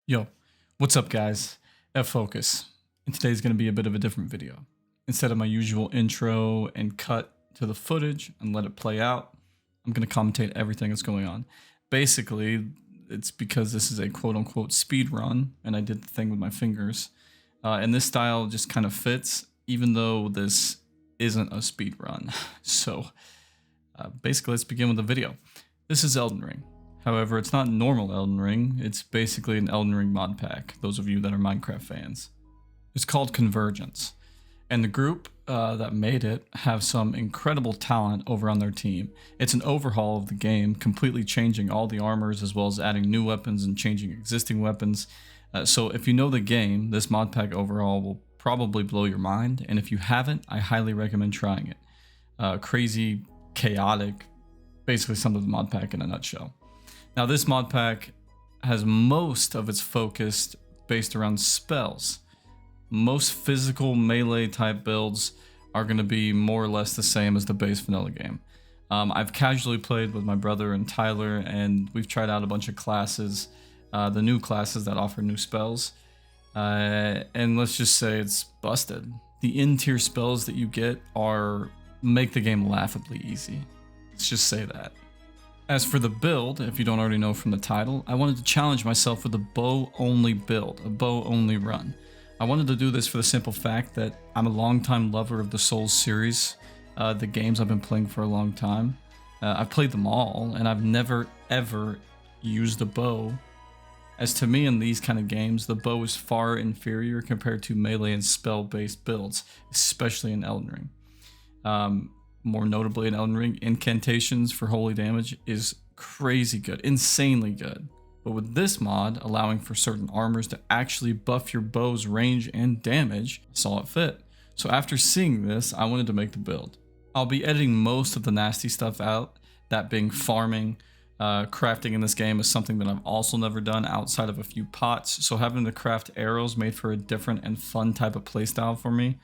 Yo, what's up guys? Focus. And today's going to be a bit of a different video. Instead of my usual intro and cut to the footage and let it play out, I'm going to commentate everything that's going on. Basically, it's because this is a quote-unquote speed run, and I did the thing with my fingers. And this style just kind of fits, even though this isn't a speed run. So, basically, let's begin with the video. This is Elden Ring. However, it's not normal Elden Ring, it's basically an Elden Ring mod pack, those of you that are Minecraft fans. It's called Convergence, and the group that made it have some incredible talent over on their team. It's an overhaul of the game, completely changing all the armors as well as adding new weapons and changing existing weapons. So if you know the game, this mod pack overhaul will probably blow your mind, and if you haven't, I highly recommend trying it. Crazy, chaotic, basically some of the mod pack in a nutshell. Now this mod pack has most of its focus based around spells. Most physical melee type builds are going to be more or less the same as the base vanilla game. I've casually played with my brother and Tyler, and we've tried out a bunch of classes, the new classes that offer new spells. And let's just say it's busted. The in-tier spells that you get make the game laughably easy. Let's just say that. As for the build, if you don't already know from the title, I wanted to challenge myself with a bow-only build, a bow-only run. I wanted to do this for the simple fact that I'm a longtime lover of the Souls series, the games I've been playing for a long time. I've played them all, and I've never ever used a bow. As to me in these kind of games, the bow is far inferior compared to melee and spell-based builds, especially in Elden Ring. More notably in Elden Ring, incantations for holy damage is crazy good, insanely good. But with this mod, allowing for certain armors to actually buff your bow's range and damage, I saw it fit. So after seeing this, I wanted to make the build. I'll be editing most of the nasty stuff out, that being farming. Crafting in this game is something that I've also never done outside of a few pots, so having to craft arrows made for a different and fun type of playstyle for me.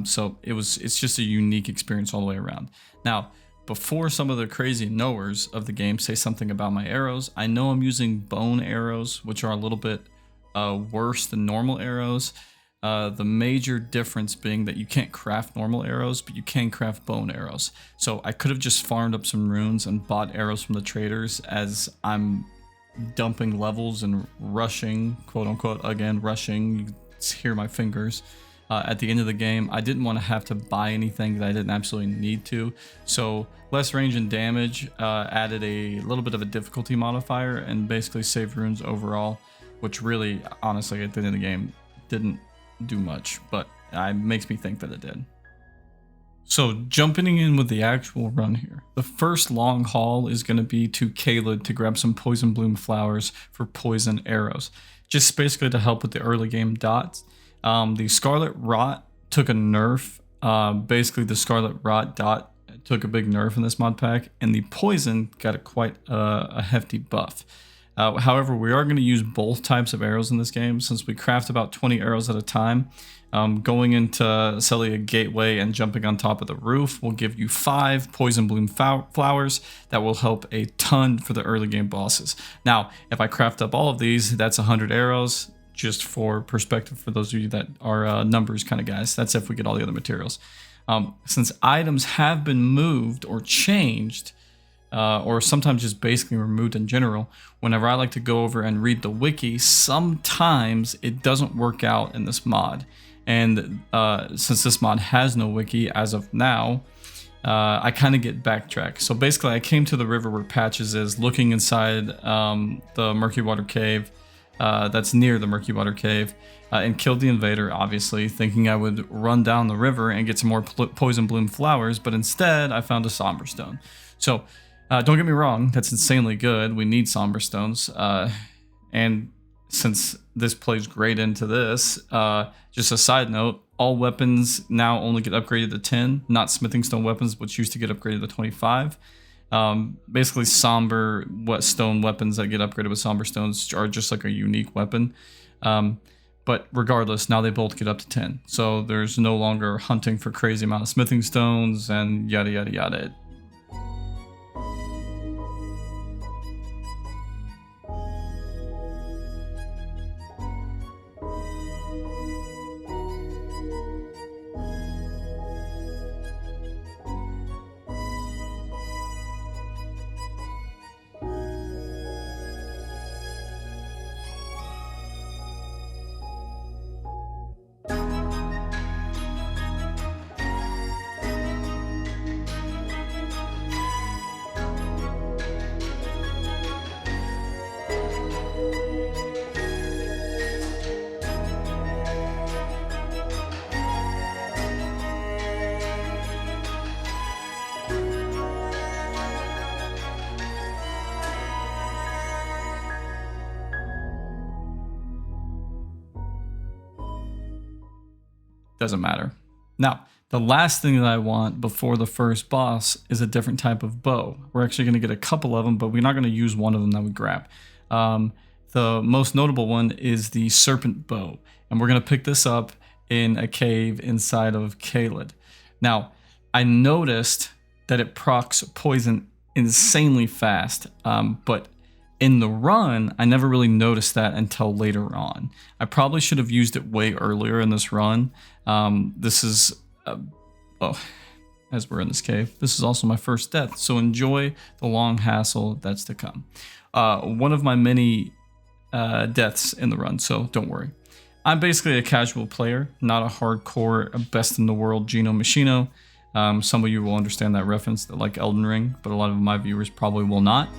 So it's just a unique experience all the way around. Now, before some of the crazy knowers of the game say something about my arrows, I know I'm using bone arrows, which are a little bit worse than normal arrows. The major difference being that you can't craft normal arrows, but you can craft bone arrows. So I could have just farmed up some runes and bought arrows from the traders as I'm dumping levels and rushing, quote unquote, again, rushing. You can hear my fingers. At the end of the game, I didn't want to have to buy anything that I didn't absolutely need to. So less range and damage, added a little bit of a difficulty modifier and basically saved runes overall, which really, honestly, at the end of the game, didn't do much, but it makes me think that it did. So jumping in with the actual run here, the first long haul is going to be to Caelid to grab some poison bloom flowers for poison arrows, just basically to help with the early game dots. The Scarlet Rot took a nerf. Basically, the Scarlet Rot dot took a big nerf in this mod pack, and the poison got quite a hefty buff. However, we are going to use both types of arrows in this game since we craft about 20 arrows at a time. Going into Celia Gateway and jumping on top of the roof will give you 5 poison bloom flowers that will help a ton for the early game bosses. Now, if I craft up all of these, that's 100 arrows. Just for perspective for those of you that are numbers kind of guys. That's if we get all the other materials. Since items have been moved or changed, or sometimes just basically removed in general, whenever I like to go over and read the wiki, sometimes it doesn't work out in this mod. And since this mod has no wiki as of now, I kind of get backtracked. So basically I came to the river where Patches is, looking inside the Murky Water Cave, that's near the Murky Water Cave, and killed the invader, obviously, thinking I would run down the river and get some more poison bloom flowers, but instead I found a somber stone. So don't get me wrong, that's insanely good. We need somber stones, and since this plays great into this, just a side note, all weapons now only get upgraded to 10, not smithing stone weapons, which used to get upgraded to 25. Basically somber stone weapons that get upgraded with somber stones are just like a unique weapon. But regardless, now they both get up to 10. So there's no longer hunting for crazy amount of smithing stones and yada yada yada. doesn't matter. Now, the last thing that I want before the first boss is a different type of bow. We're actually going to get a couple of them, but we're not going to use one of them that we grab. The most notable one is the serpent bow, and we're going to pick this up in a cave inside of Caelid. Now, I noticed that it procs poison insanely fast, but in the run, I never really noticed that until later on. I probably should have used it way earlier in this run. This is, as we're in this cave, this is also my first death, so enjoy the long hassle that's to come. One of my many deaths in the run, so don't worry. I'm basically a casual player, not a hardcore, best in the world Geno Machino. Some of you will understand that reference, that like Elden Ring, but a lot of my viewers probably will not.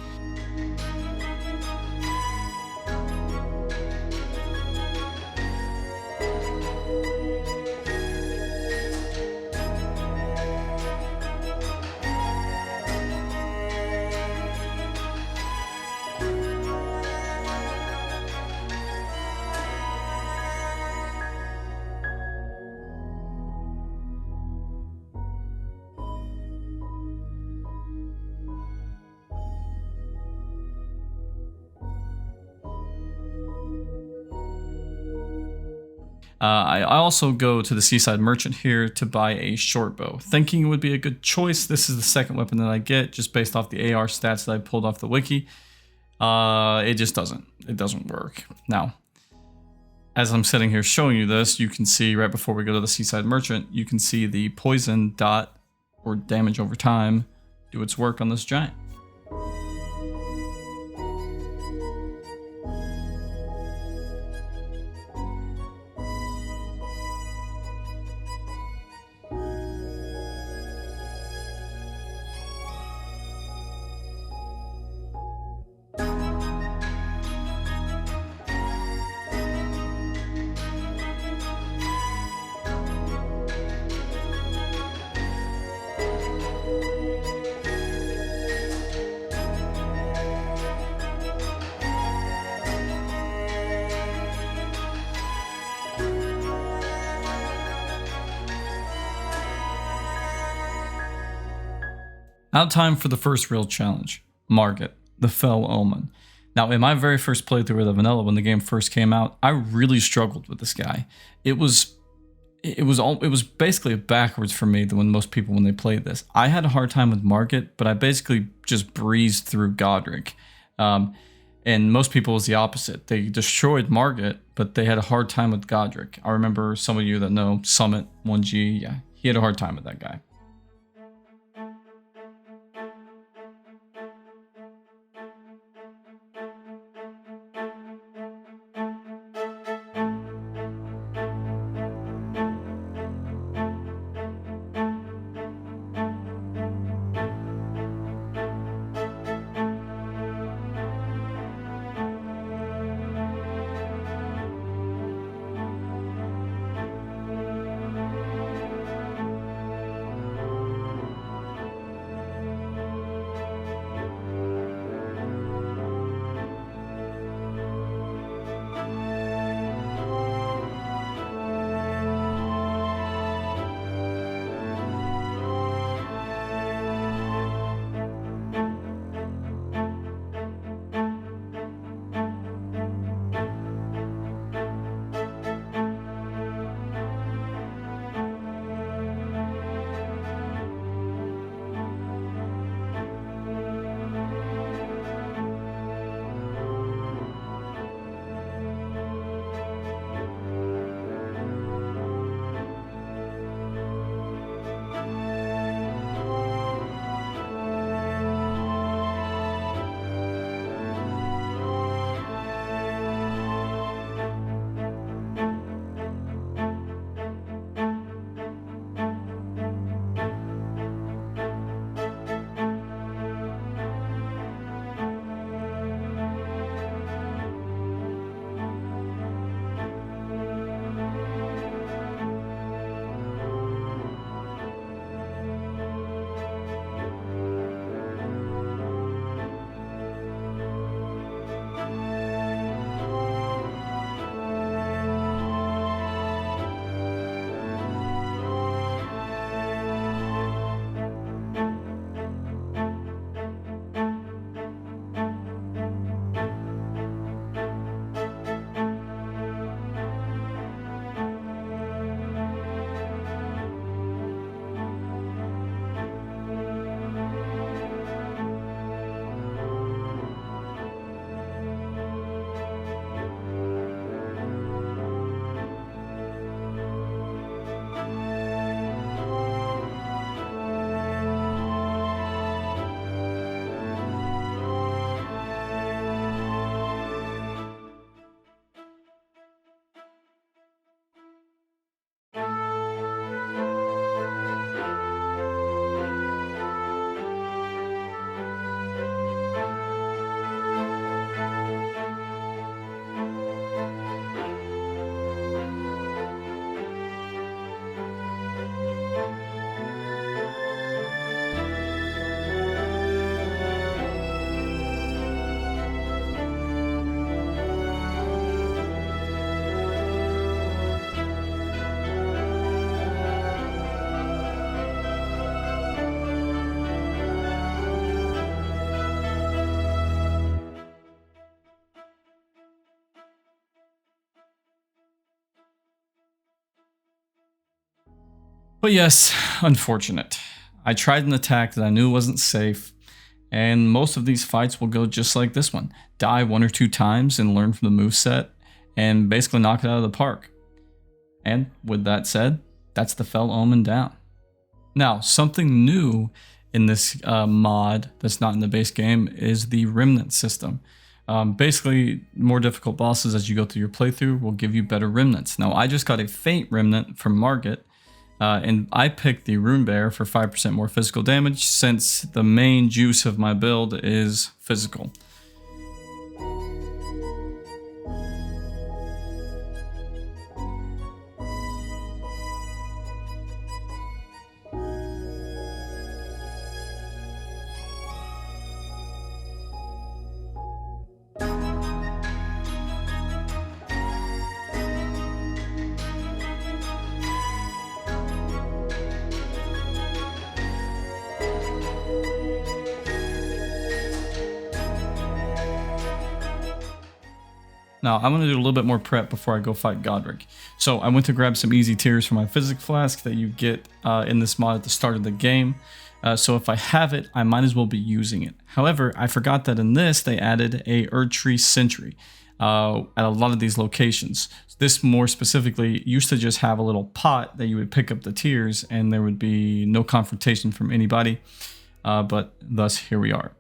I also go to the Seaside Merchant here to buy a short bow, thinking it would be a good choice. This is the second weapon that I get, just based off the AR stats that I pulled off the wiki. It just doesn't. It doesn't work. Now, as I'm sitting here showing you this, you can see right before we go to the Seaside Merchant, you can see the poison dot, or damage over time, do its work on this giant. Now time for the first real challenge, Margit, the Fell Omen. Now in my very first playthrough of Renalla, when the game first came out, I really struggled with this guy. It was basically backwards for me than when most people when they played this. I had a hard time with Margit, but I basically just breezed through Godrick. And most people was the opposite. They destroyed Margit, but they had a hard time with Godrick. I remember some of you that know Summit 1G, yeah, he had a hard time with that guy. But yes, unfortunate. I tried an attack that I knew wasn't safe, and most of these fights will go just like this one. Die 1 or 2 times and learn from the moveset, and basically knock it out of the park. And with that said, that's the Fell Omen down. Now, something new in this mod that's not in the base game is the remnant system. Basically, more difficult bosses as you go through your playthrough will give you better remnants. Now, I just got a faint remnant from Margit, and I picked the Rune Bear for 5% more physical damage since the main juice of my build is physical. Now, I'm going to do a little bit more prep before I go fight Godrick. So I went to grab some easy tiers for my physic flask that you get in this mod at the start of the game. So if I have it, I might as well be using it. However, I forgot that in this, they added a Erdtree Sentry at a lot of these locations. This more specifically used to just have a little pot that you would pick up the tiers and there would be no confrontation from anybody. But thus, here we are.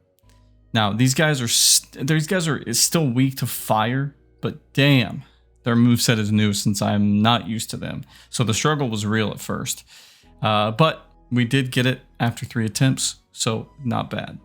Now, these guys are still weak to fire, but damn, their moveset is new since I'm not used to them. So the struggle was real at first. But we did get it after 3 attempts, so not bad.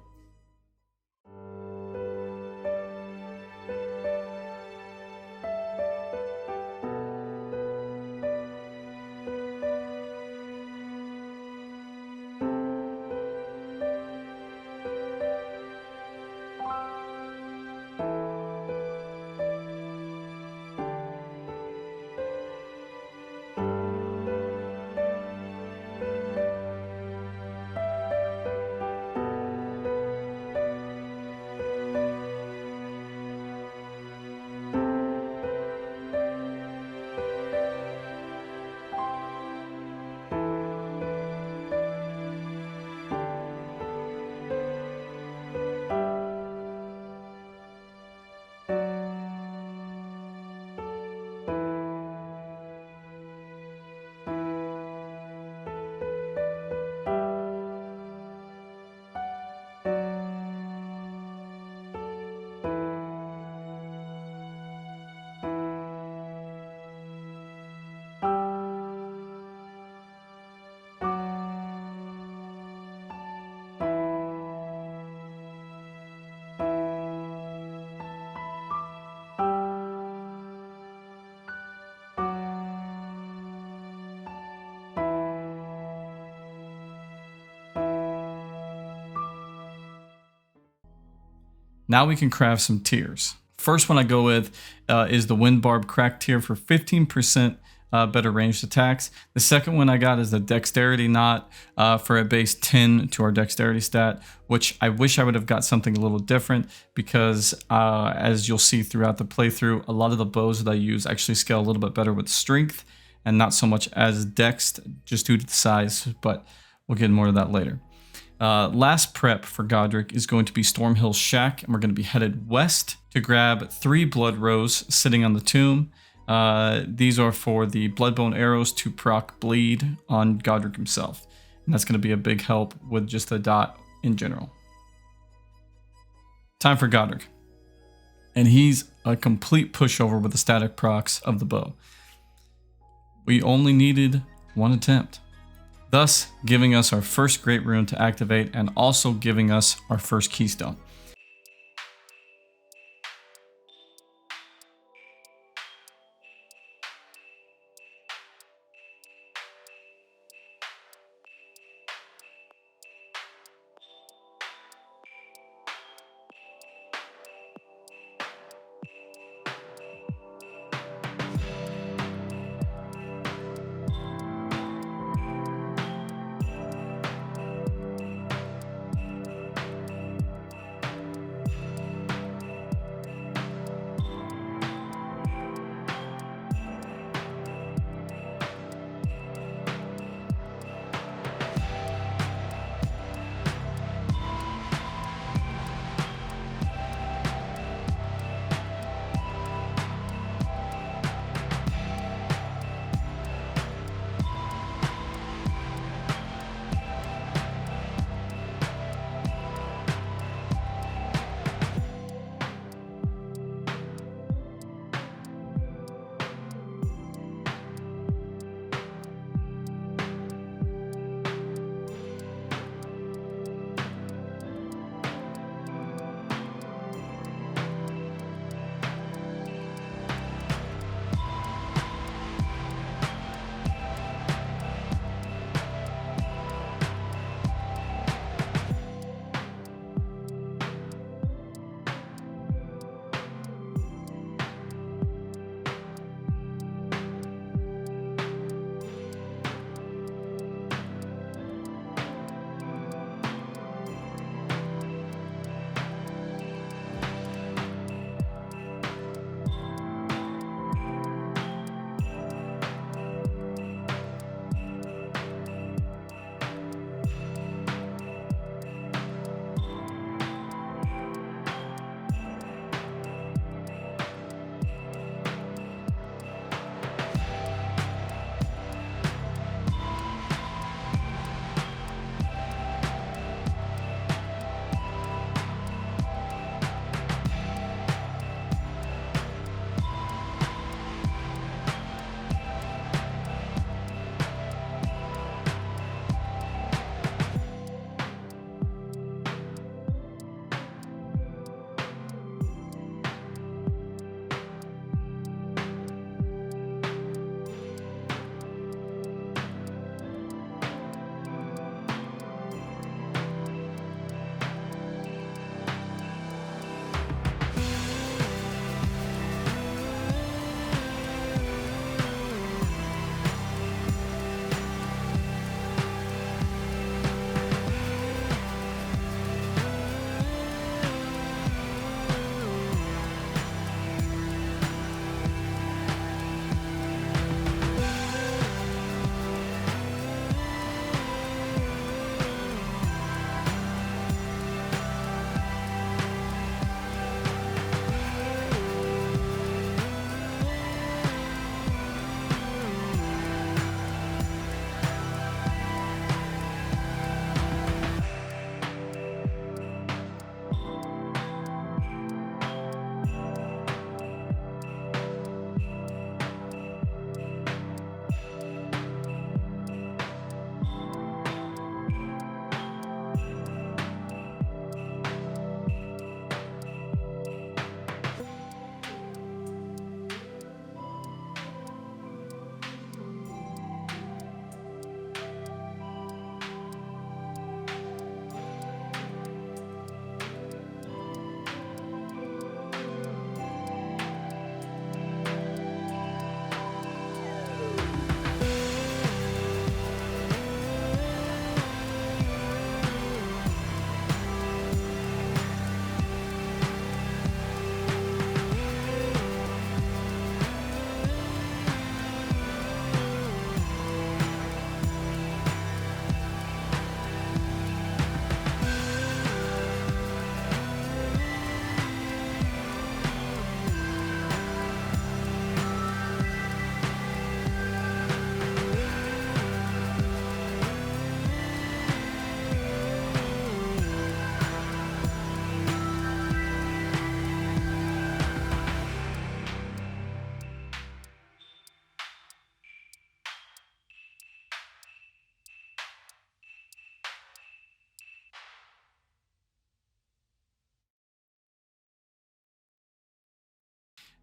Now we can craft some tiers. First one I go with is the Wind Barb Crack tier for 15% better ranged attacks. The second one I got is the Dexterity Knot for a base 10 to our Dexterity stat, which I wish I would have got something a little different because as you'll see throughout the playthrough, a lot of the bows that I use actually scale a little bit better with strength and not so much as dex just due to the size, but we'll get more of that later. Last prep for Godrick is going to be Stormhill Shack, and we're going to be headed west to grab 3 Blood Rose sitting on the tomb. These are for the Bloodbone arrows to proc bleed on Godrick himself, and that's going to be a big help with just the dot in general. Time for Godrick, and he's a complete pushover with the static procs of the bow. We only needed 1 attempt, thus giving us our first Great Rune to activate and also giving us our first Keystone.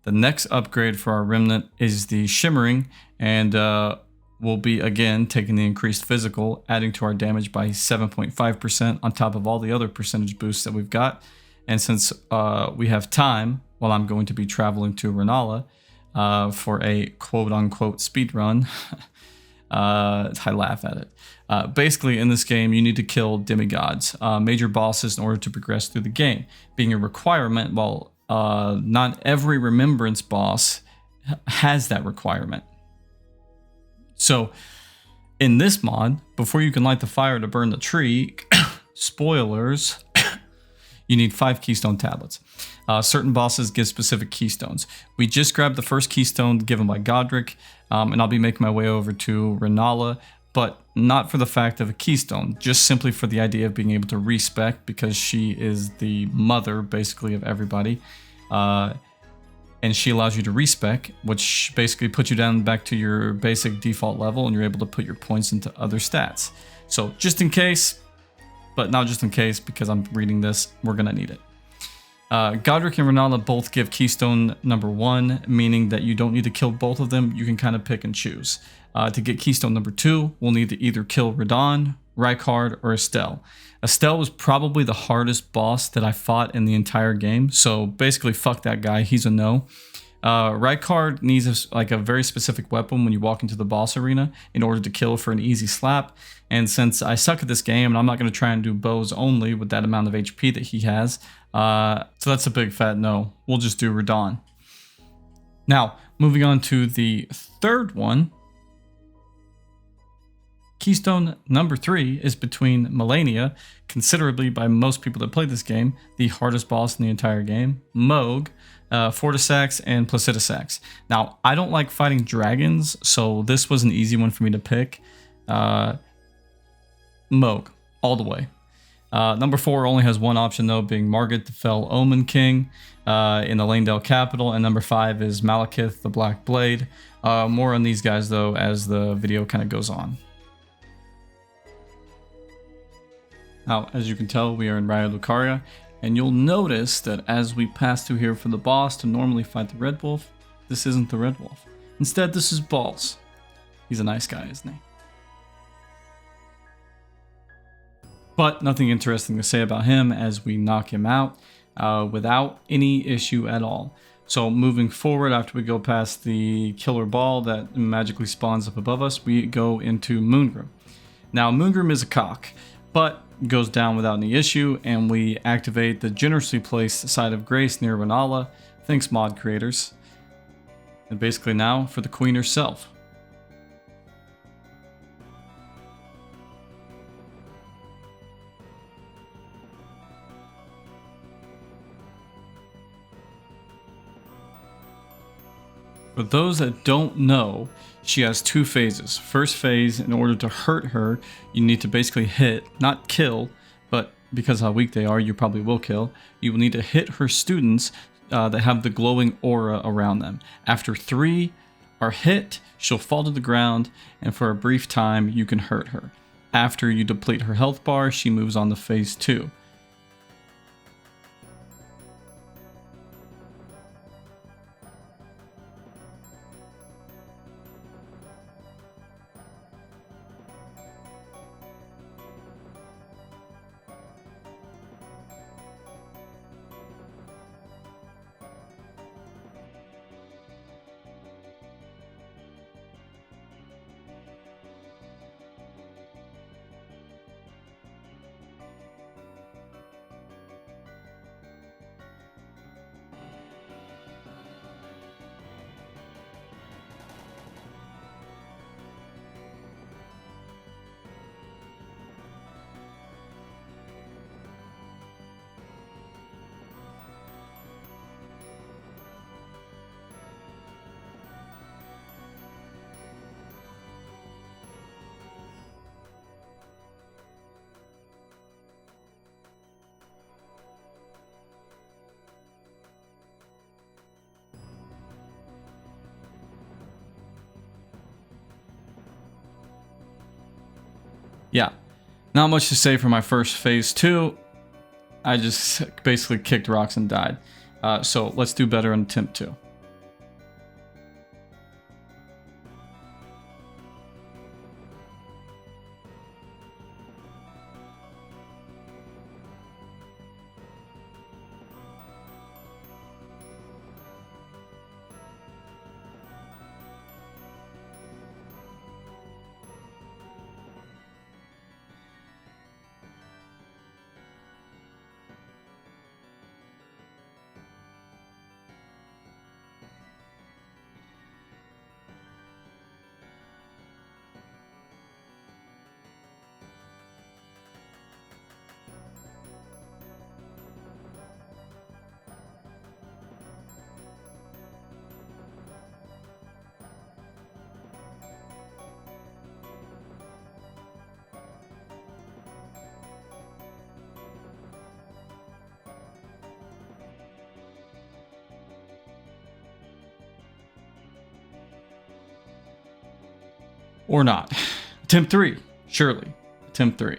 The next upgrade for our remnant is the shimmering, and we'll be again taking the increased physical, adding to our damage by 7.5% on top of all the other percentage boosts that we've got. And since we have time, while I'm going to be traveling to Renalla for a quote-unquote speed run, I laugh at it. Basically, in this game, you need to kill demigods, major bosses, in order to progress through the game, being a requirement. While not every remembrance boss has that requirement. So, in this mod, before you can light the fire to burn the tree, spoilers, you need 5 keystone tablets. Certain bosses give specific keystones. We just grabbed the first keystone given by Godrick, and I'll be making my way over to Renalla, but not for the fact of a keystone, just simply for the idea of being able to respec, because she is the mother, basically, of everybody. And she allows you to respec, which basically puts you down back to your basic default level, and you're able to put your points into other stats. So just in case, but not just in case, because I'm reading this, we're gonna need it. Godrick and Renalla both give keystone number 1, meaning that you don't need to kill both of them. You can kind of pick and choose. To get keystone number 2, we'll need to either kill Radahn, Rykard, or Estelle. Estelle was probably the hardest boss that I fought in the entire game, so basically fuck that guy, he's a no. Rykard needs a very specific weapon when you walk into the boss arena in order to kill for an easy slap, and since I suck at this game and I'm not going to try and do bows only with that amount of HP that he has, so that's a big fat no. We'll just do Radahn. Now, moving on to the third one. Keystone number 3 is between Malenia, considerably by most people that play this game, the hardest boss in the entire game, Mohg, Fortisax, and Placidusax. Now, I don't like fighting dragons, so this was an easy one for me to pick. Mohg, all the way. Number 4 only has one option though, being Margit, the Fell Omen King, in the Leyndell capital, and number 5 is Maliketh, the Black Blade. More on these guys though as the video kind of goes on. Now, as you can tell, we are in Raya Lucaria, and you'll notice that as we pass through here for the boss to normally fight the Red Wolf, this isn't the Red Wolf. Instead, this is Balls. He's a nice guy, isn't he? But nothing interesting to say about him as we knock him out without any issue at all. So moving forward, after we go past the killer ball that magically spawns up above us, we go into Moongrim. Now, Moongrim is a cock, but goes down without any issue, and we activate the generously placed Side of Grace near Renalla. Thanks, mod creators. And basically now for the queen herself. For those that don't know, she has 2 phases. First phase, in order to hurt her, you need to basically hit, not kill, but because how weak they are, you probably will kill. You will need to hit her students that have the glowing aura around them. After 3 are hit, she'll fall to the ground, and for a brief time, you can hurt her. After you deplete her health bar, she moves on to phase 2. Yeah, not much to say for my first phase 2. I just basically kicked rocks and died. So let's do better on attempt 2. Or not. Attempt 3. Surely. Attempt 3.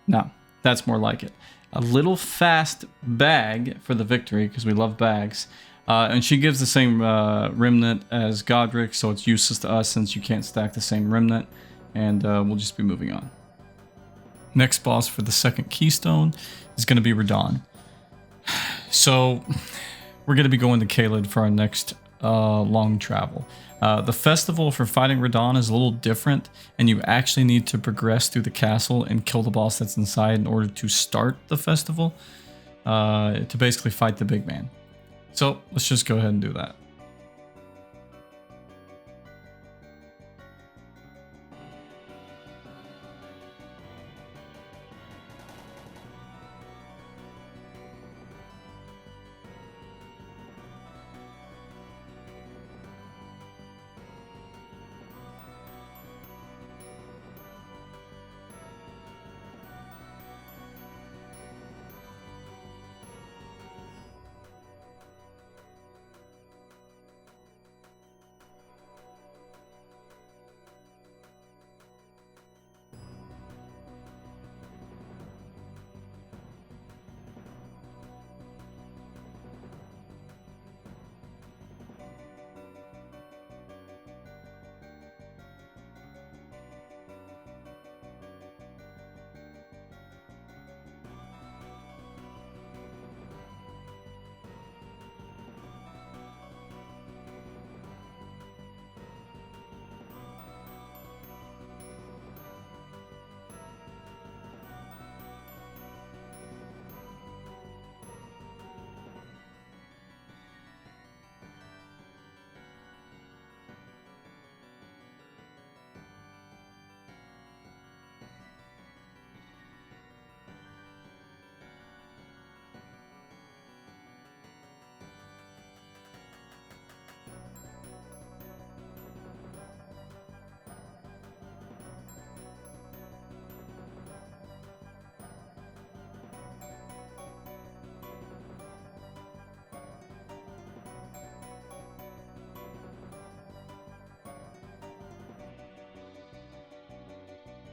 No, that's more like it. A little fast bag for the victory, because we love bags. And she gives the same remnant as Godrick, so it's useless to us since you can't stack the same remnant. And we'll just be moving on. Next boss for the second keystone is going to be Radahn. So we're going to be going to Caelid for our next long travel. The festival for fighting Radahn is a little different, and you actually need to progress through the castle and kill the boss that's inside in order to start the festival, to basically fight the big man. So let's just go ahead and do that.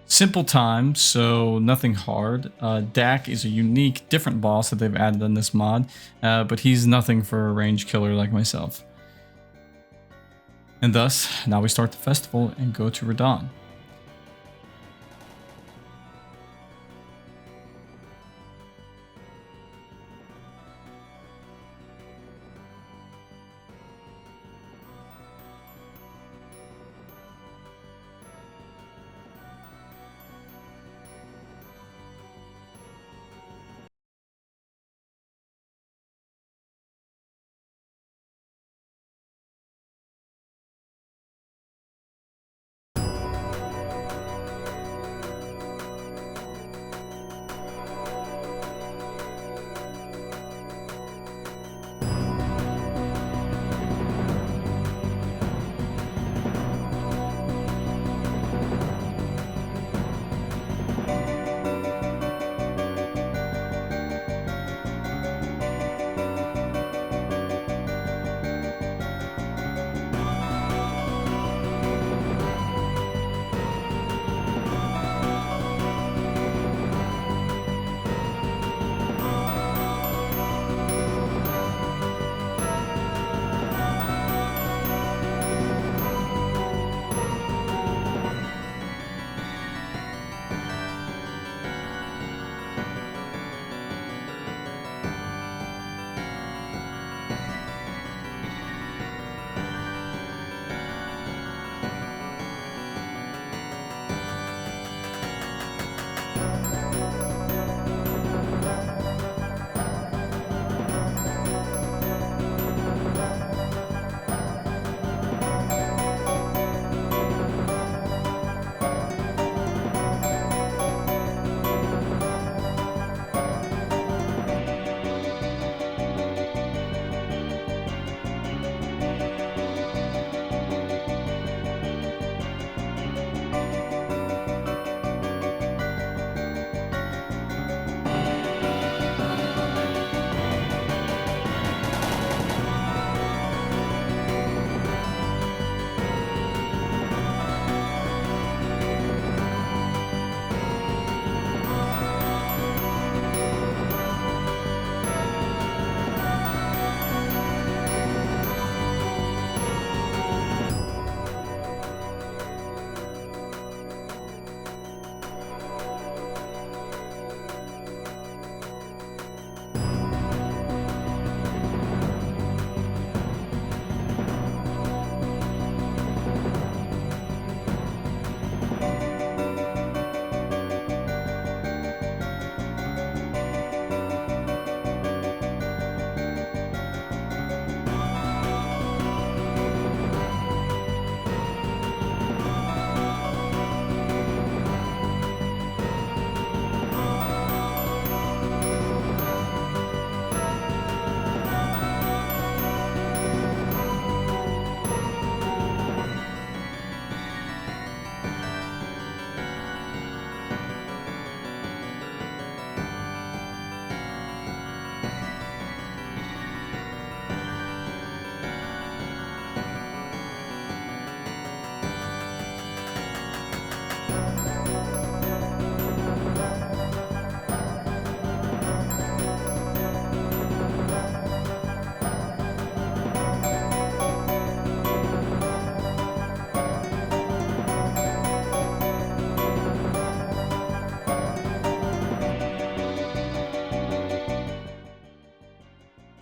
Simple time, so nothing hard. Dak is a unique, different boss that they've added in this mod, but he's nothing for a range killer like myself. And thus, now we start the festival and go to Radahn.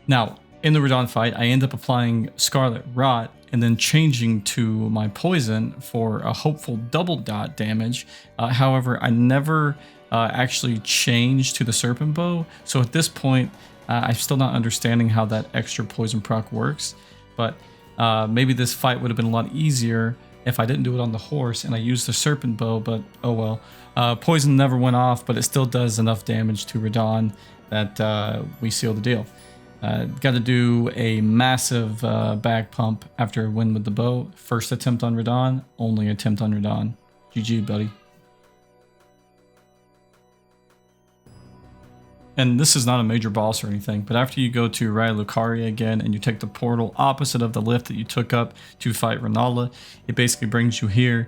Now, in the Radahn fight, I end up applying Scarlet Rot and then changing to my poison for a hopeful double dot damage. However, I never actually changed to the Serpent Bow. So at this point, I'm still not understanding how that extra poison proc works. But maybe this fight would have been a lot easier if I didn't do it on the horse and I used the Serpent Bow, but oh well. Poison never went off, but it still does enough damage to Radahn that we seal the deal. Got to do a massive bag pump after a win with the bow. First attempt on Radahn, only attempt on Radahn. GG, buddy. And this is not a major boss or anything, but after you go to Radahn again and you take the portal opposite of the lift that you took up to fight Renalla, it basically brings you here.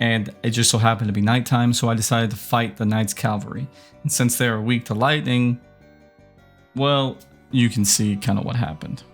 And it just so happened to be nighttime, so I decided to fight the Knights Cavalry. And since they are weak to lightning, well, you can see kind of what happened.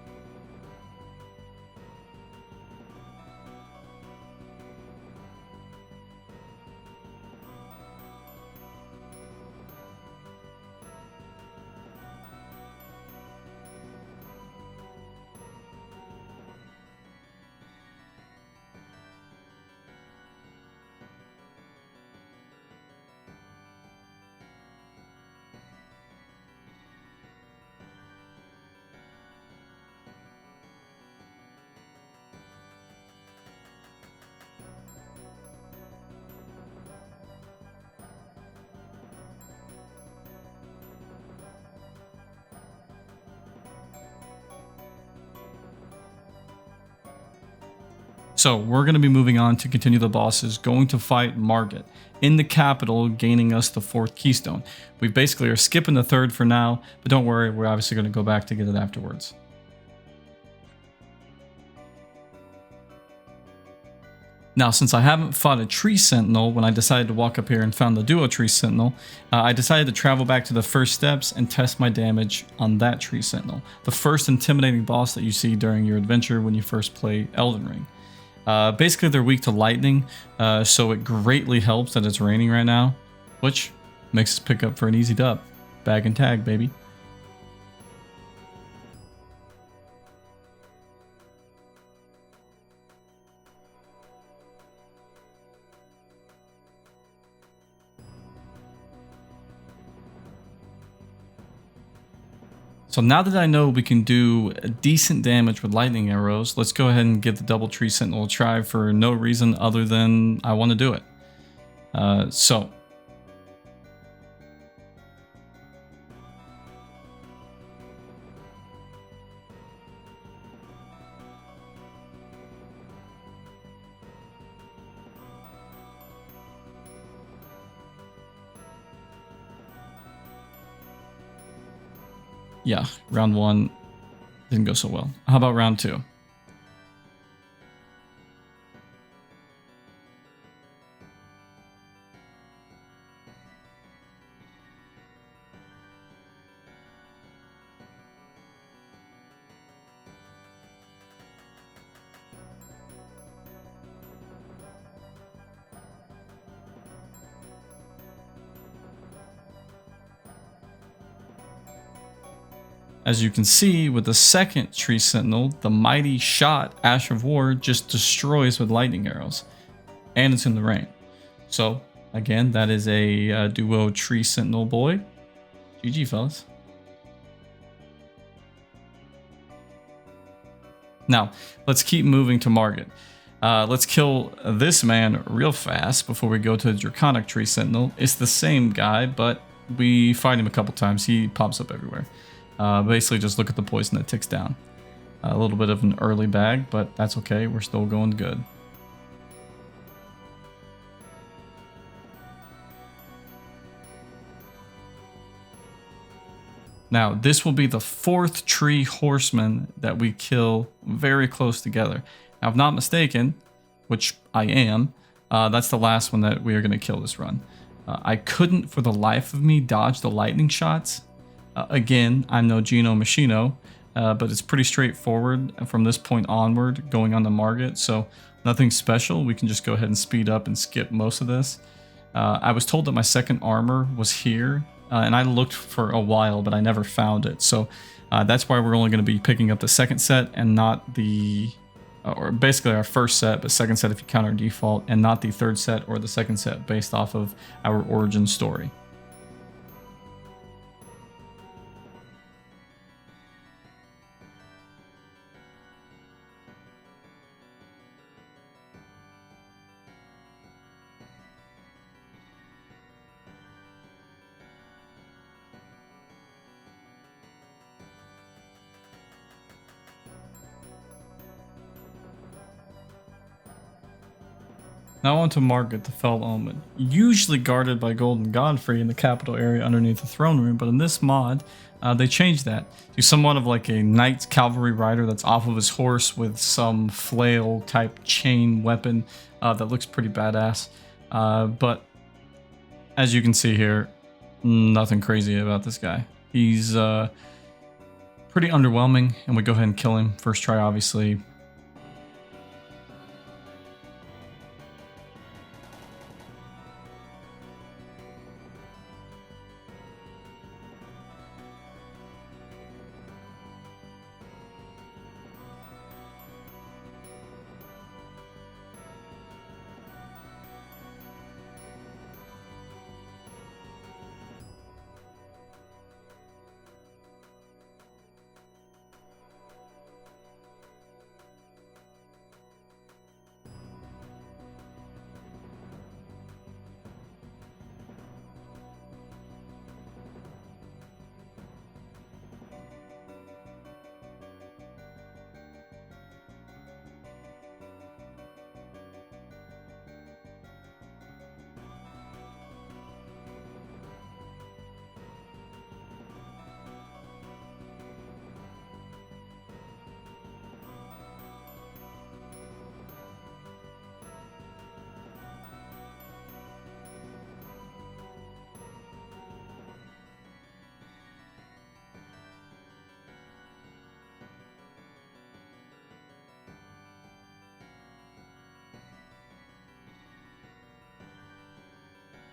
So we're going to be moving on to continue the bosses, going to fight Margit in the capital, gaining us the 4th keystone. We basically are skipping the 3rd for now, but don't worry, we're obviously going to go back to get it afterwards. Now, since I haven't fought a tree sentinel when I decided to walk up here and found the duo tree sentinel, I decided to travel back to the first steps and test my damage on that tree sentinel, the first intimidating boss that you see during your adventure when you first play Elden Ring. Basically, they're weak to lightning, so it greatly helps that it's raining right now, which makes us pick up for an easy dub. Bag and tag, baby. So now that I know we can do decent damage with lightning arrows, let's go ahead and give the double tree sentinel a try for no reason other than I want to do it. Yeah, round 1 didn't go so well. How about round 2? As you can see, with the second tree sentinel, the mighty shot Ash of War just destroys with lightning arrows. And it's in the rain. So, again, that is a duo tree sentinel boy. GG, fellas. Now, let's keep moving to Margit. Let's kill this man real fast before we go to the Draconic Tree Sentinel. It's the same guy, but we fight him a couple times. He pops up everywhere. Basically, just look at the poison that ticks down. A little bit of an early bag, but that's okay. We're still going good. Now, this will be the 4th tree horseman that we kill very close together. Now, if not mistaken, which I am, That's the last one that we are going to kill this run. I couldn't for the life of me dodge the lightning shots. Again, I'm no Gino Machino, but it's pretty straightforward from this point onward going on to Margit, so nothing special. We can just go ahead and speed up and skip most of this. I was told that my second armor was here, and I looked for a while, but I never found it. So that's why we're only going to be picking up the second set and not the... or basically our first set, but second set if you count our default, and not the third set or the second set based off of our origin story. Now on to Margit, the Fell Omen. Usually guarded by Golden Godfrey in the capital area underneath the throne room, but in this mod, they changed that to somewhat of like a knight cavalry rider that's off of his horse with some flail type chain weapon that looks pretty badass. But as you can see here, nothing crazy about this guy. He's pretty underwhelming, and we go ahead and kill him. First try, obviously.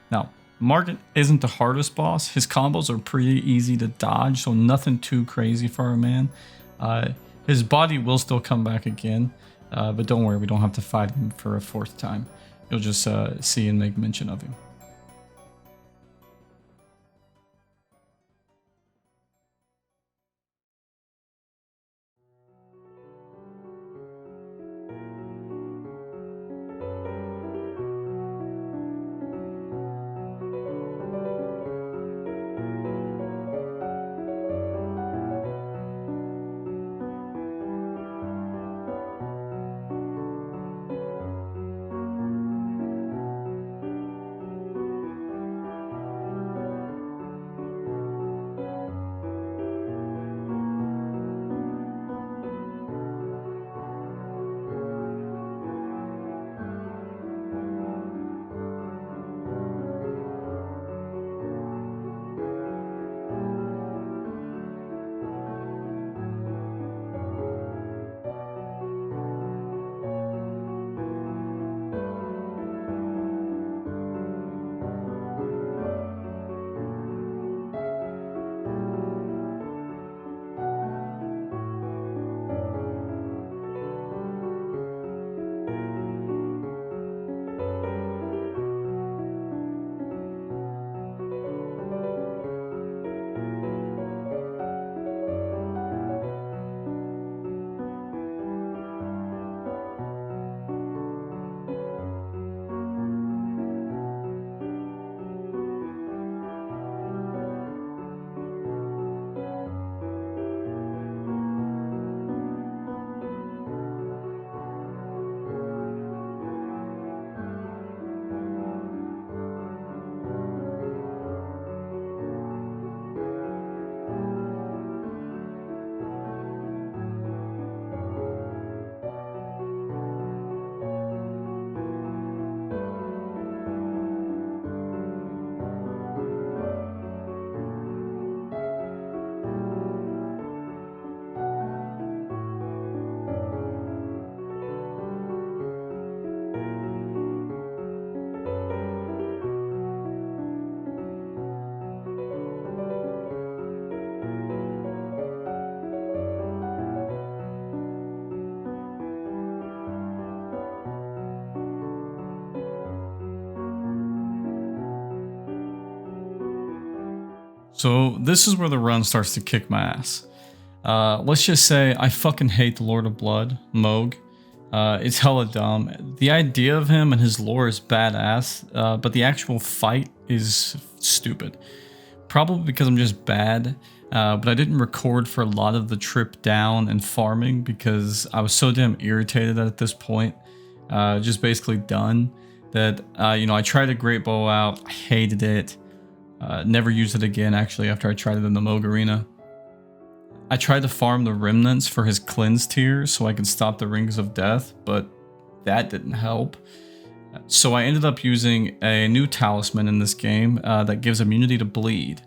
Now, Margit isn't the hardest boss. His combos are pretty easy to dodge, so nothing too crazy for a man. His body will still come back again, but don't worry, we don't have to fight him for a fourth time. You'll just see and make mention of him. So this is where the run starts to kick my ass. Let's just say I fucking hate the Lord of Blood, Mohg. It's hella dumb. The idea of him and his lore is badass, but the actual fight is stupid. Probably because I'm just bad, but I didn't record for a lot of the trip down and farming because I was so damn irritated at this point, just basically done, that, I tried a great bow out, I hated it. Never used it again, actually, after I tried it in the Mohg arena. I tried to farm the remnants for his cleanse tier so I could stop the rings of death, but that didn't help. So I ended up using a new talisman in this game that gives immunity to bleed.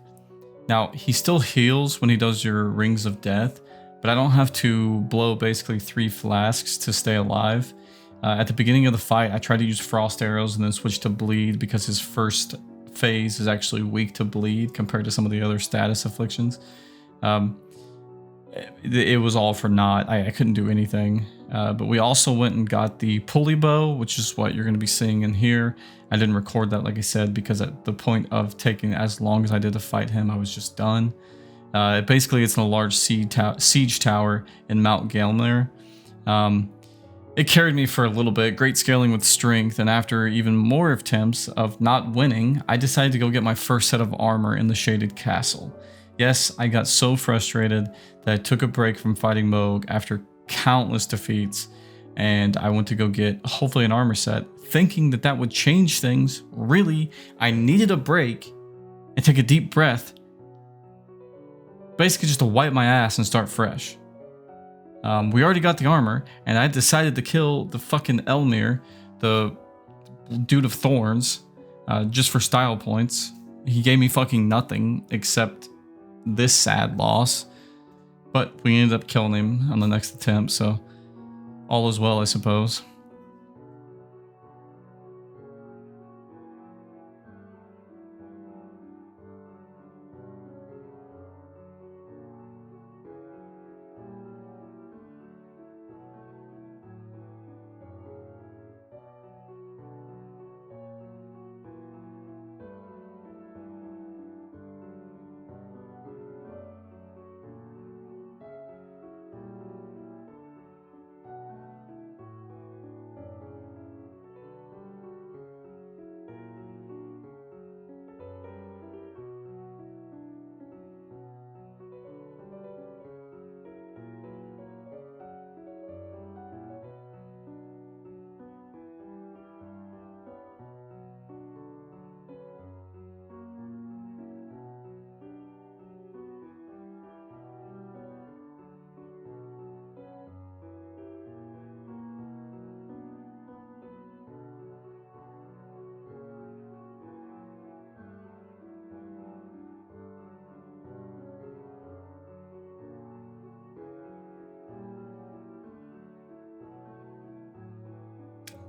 Now, he still heals when he does your rings of death, but I don't have to blow basically 3 flasks to stay alive. At the beginning of the fight, I tried to use frost arrows and then switch to bleed because his first phase is actually weak to bleed compared to some of the other status afflictions. It was all for naught. I couldn't do anything. But we also went and got the pulley bow, which is what you're going to be seeing in here. I didn't record that, like I said, because at the point of taking as long as I did to fight him, I was just done. Basically, it's in a large siege tower in Mount Gelmir. It carried me for a little bit, great scaling with strength, and after even more attempts of not winning, I decided to go get my first set of armor in the Shaded Castle. Yes, I got so frustrated that I took a break from fighting Mohg after countless defeats, and I went to go get hopefully an armor set, thinking that that would change things. Really, I needed a break and take a deep breath, basically just to wipe my ass and start fresh. We already got the armor, and I decided to kill the fucking Elmir, the dude of thorns, just for style points. He gave me fucking nothing except this sad loss, but we ended up killing him on the next attempt, so all is well, I suppose.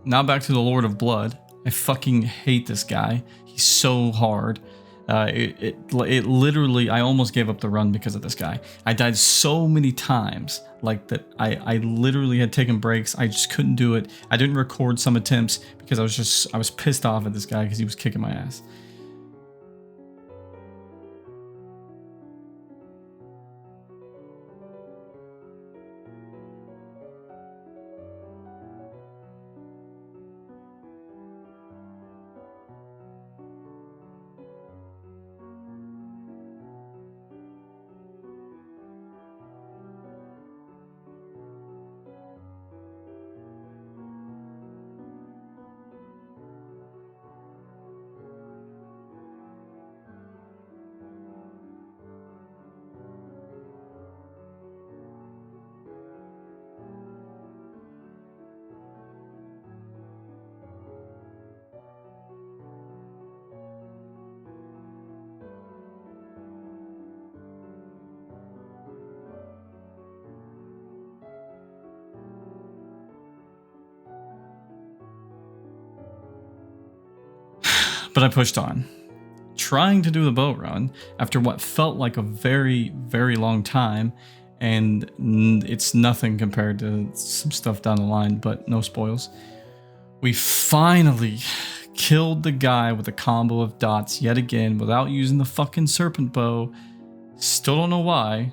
Now back to the Lord of Blood. I fucking hate this guy. He's so hard. It literally, I almost gave up the run because of this guy. I died so many times like that. I literally had taken breaks. I just couldn't do it. I didn't record some attempts because I was pissed off at this guy because he was kicking my ass. But I pushed on, trying to do the boat run after what felt like a very, very long time, and it's nothing compared to some stuff down the line, but no spoils. We finally Killed the guy with a combo of dots yet again without using the fucking serpent bow. Still don't know why.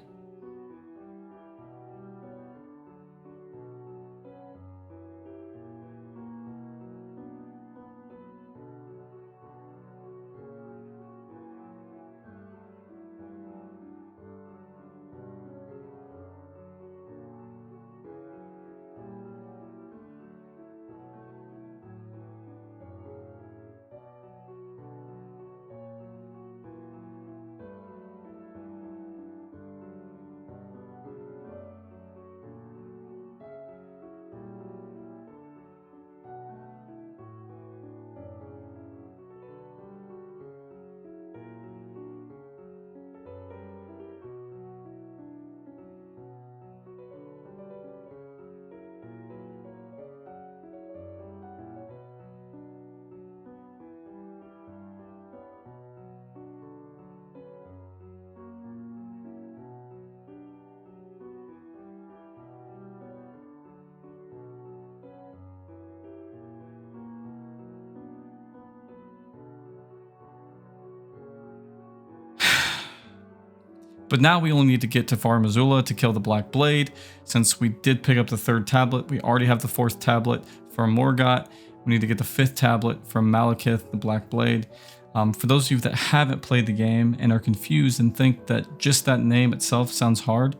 But now we only need to get to Far Missoula to kill the Black Blade. Since we did pick up the 3rd tablet, we already have the 4th tablet from Morgott. We need to get the 5th tablet from Maliketh, the Black Blade. For those of you that haven't played the game and are confused and think that just that name itself sounds hard,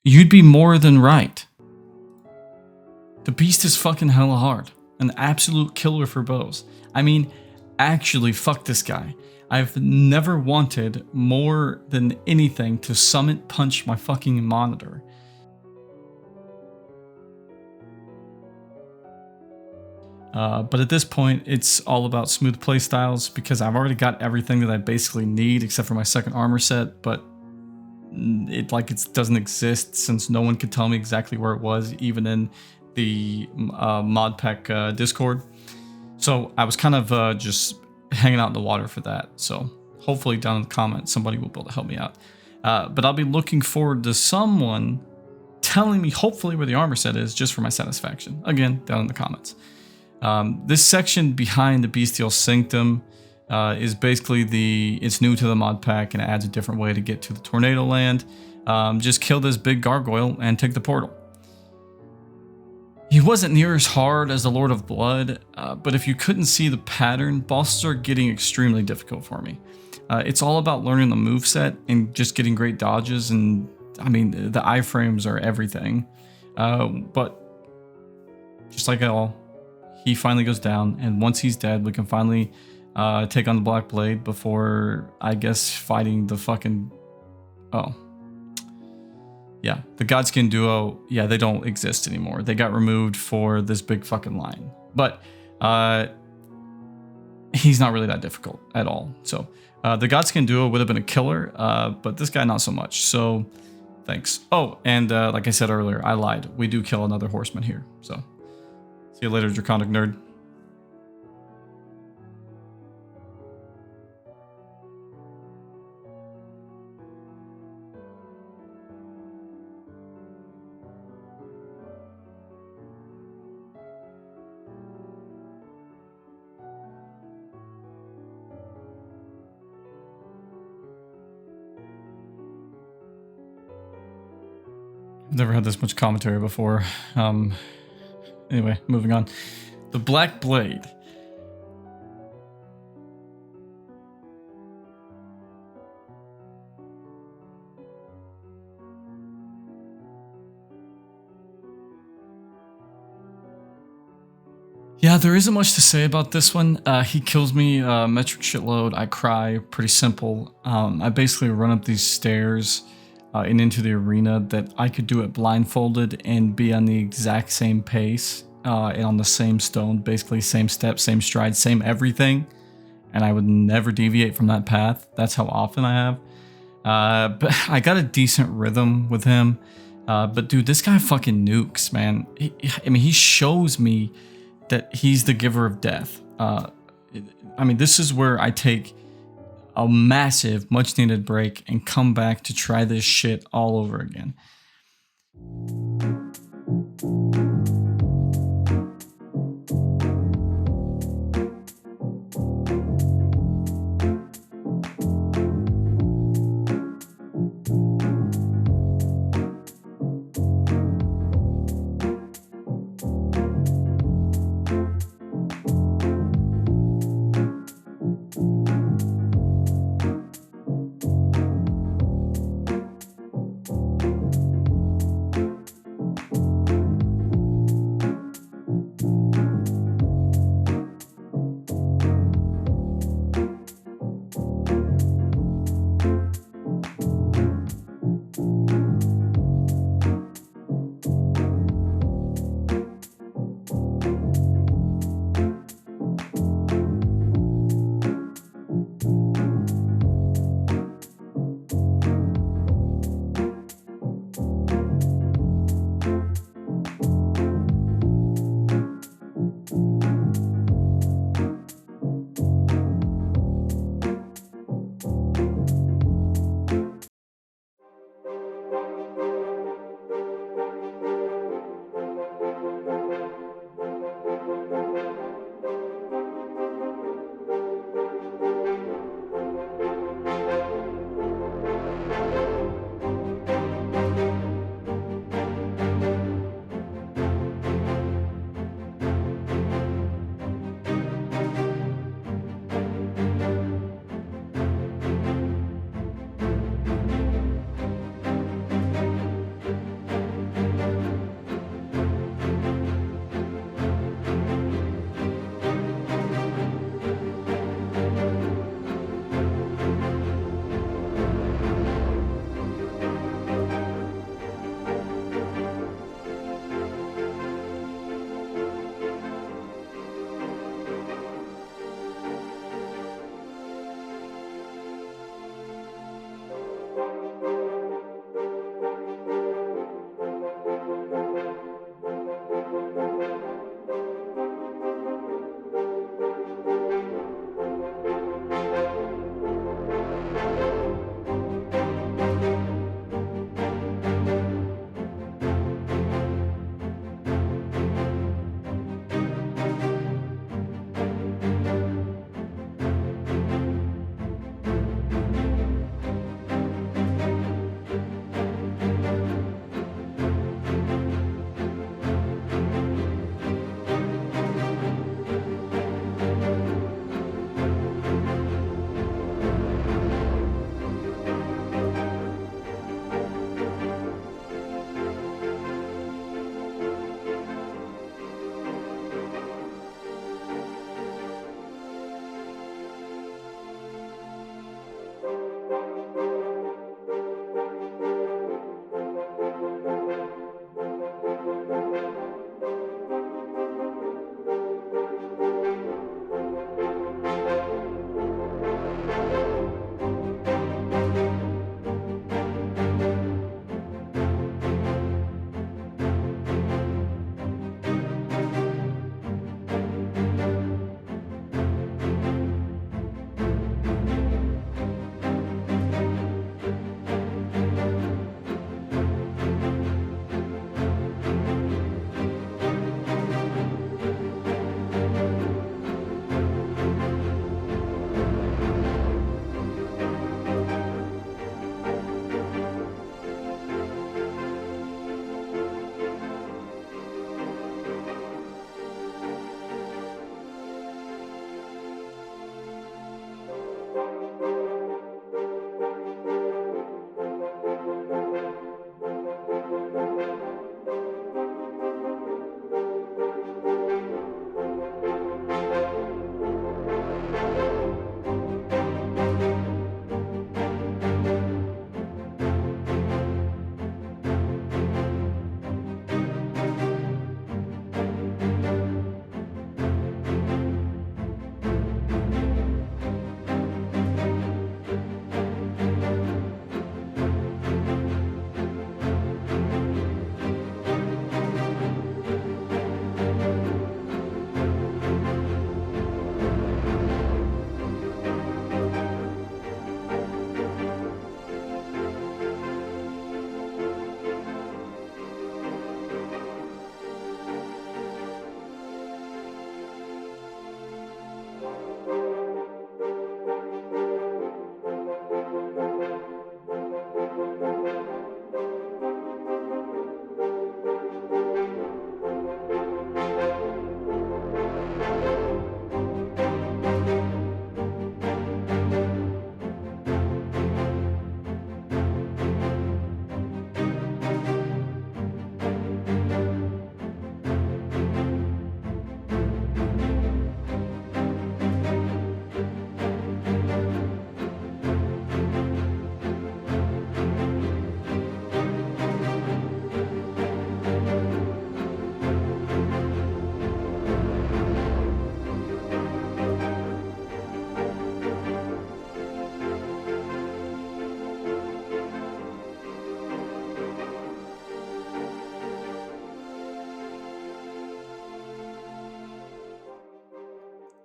you'd be more than right. The beast is fucking hella hard. An absolute killer for bows. I mean, actually, fuck this guy. I've never wanted more than anything to summon punch my fucking monitor. But at this point, it's all about smooth playstyles because I've already got everything that I basically need except for my 2nd armor set, but it doesn't exist since no one could tell me exactly where it was, even in the mod pack Discord. So I was kind of just hanging out in the water for that. So hopefully down in the comments, somebody will be able to help me out. But I'll be looking forward to someone telling me hopefully where the armor set is just for my satisfaction. Again, down in the comments. This section behind the Bestial Sanctum is basically it's new to the mod pack and it adds a different way to get to the Tornado Land. Just kill this big gargoyle and take the portal. He wasn't near as hard as the Lord of Blood, but if you couldn't see the pattern, bosses are getting extremely difficult for me. It's all about learning the moveset and just getting great dodges, and I mean, the iframes are everything. But just like it all, he finally goes down, and once he's dead, we can finally take on the Black Blade before, I guess, fighting the fucking... Oh. Yeah, the Godskin duo, yeah, they don't exist anymore. They got removed for this big fucking line. But he's not really that difficult at all. So the Godskin duo would have been a killer, but this guy not so much. So thanks. Oh, and like I said earlier, I lied. We do kill another horseman here. So see you later, Draconic Nerd. Never had this much commentary before. Anyway, moving on. The Black Blade. Yeah, there isn't much to say about this one. He kills me metric shitload. I cry. Pretty simple. I basically run up these stairs and into the arena that I could do it blindfolded and be on the exact same pace and on the same stone, basically same step, same stride, same everything, and I would never deviate from that path. That's how often I have. But I got a decent rhythm with him. But dude, this guy fucking nukes, man. I mean, he shows me that he's the giver of death. I mean, this is where I take a massive, much needed break and come back to try this shit all over again.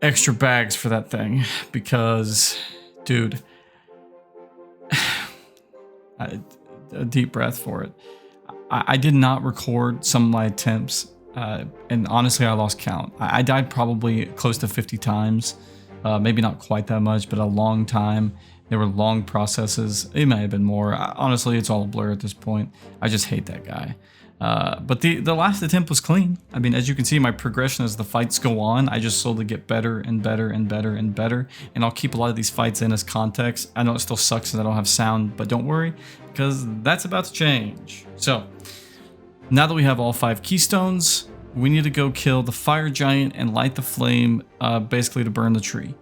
extra bags for that thing because, dude, a deep breath for it. I did not record some of my attempts, and honestly, I lost count. I died probably close to 50 times, maybe not quite that much, but a long time. There were long processes. It might have been more. Honestly, it's all a blur at this point. I just hate that guy. But the last attempt was clean. I mean, as you can see, my progression as the fights go on, I just slowly get better and better and better and better. And I'll keep a lot of these fights in as context. I know it still sucks that I don't have sound, but don't worry, because that's about to change. So, now that we have all 5 keystones, we need to go kill the fire giant and light the flame, basically to burn the tree.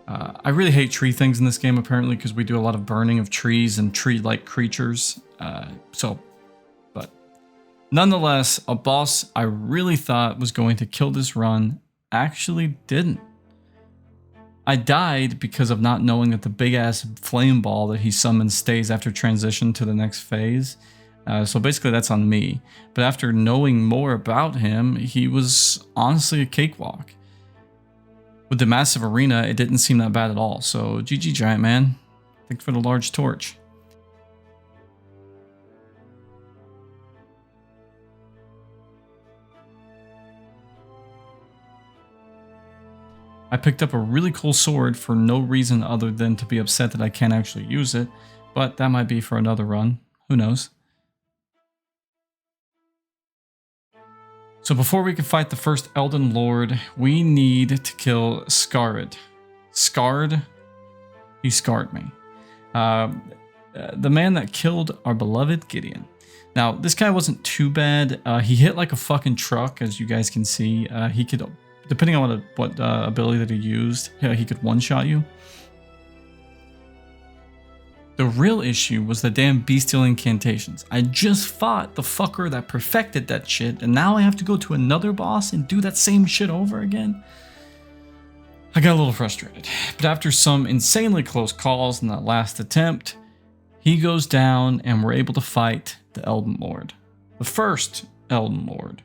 I really hate tree things in this game, apparently, because we do a lot of burning of trees and tree-like creatures. But nonetheless, a boss I really thought was going to kill this run actually didn't. I died because of not knowing that the big-ass flame ball that he summons stays after transition to the next phase. So basically that's on me. But after knowing more about him, he was honestly a cakewalk. With the massive arena, it didn't seem that bad at all. So GG Giant Man. Thanks for the large torch. I picked up a really cool sword for no reason other than to be upset that I can't actually use it. But that might be for another run. Who knows? So before we can fight the first Elden Lord, we need to kill Scarred. Scarred? He scarred me. The man that killed our beloved Gideon. Now, this guy wasn't too bad. He hit like a fucking truck, as you guys can see. He could, depending on what ability that he used, he could one-shot you. The real issue was the damn bestial incantations. I just fought the fucker that perfected that shit, and now I have to go to another boss and do that same shit over again? I got a little frustrated, but after some insanely close calls in that last attempt, he goes down and we're able to fight the Elden Lord. The first Elden Lord.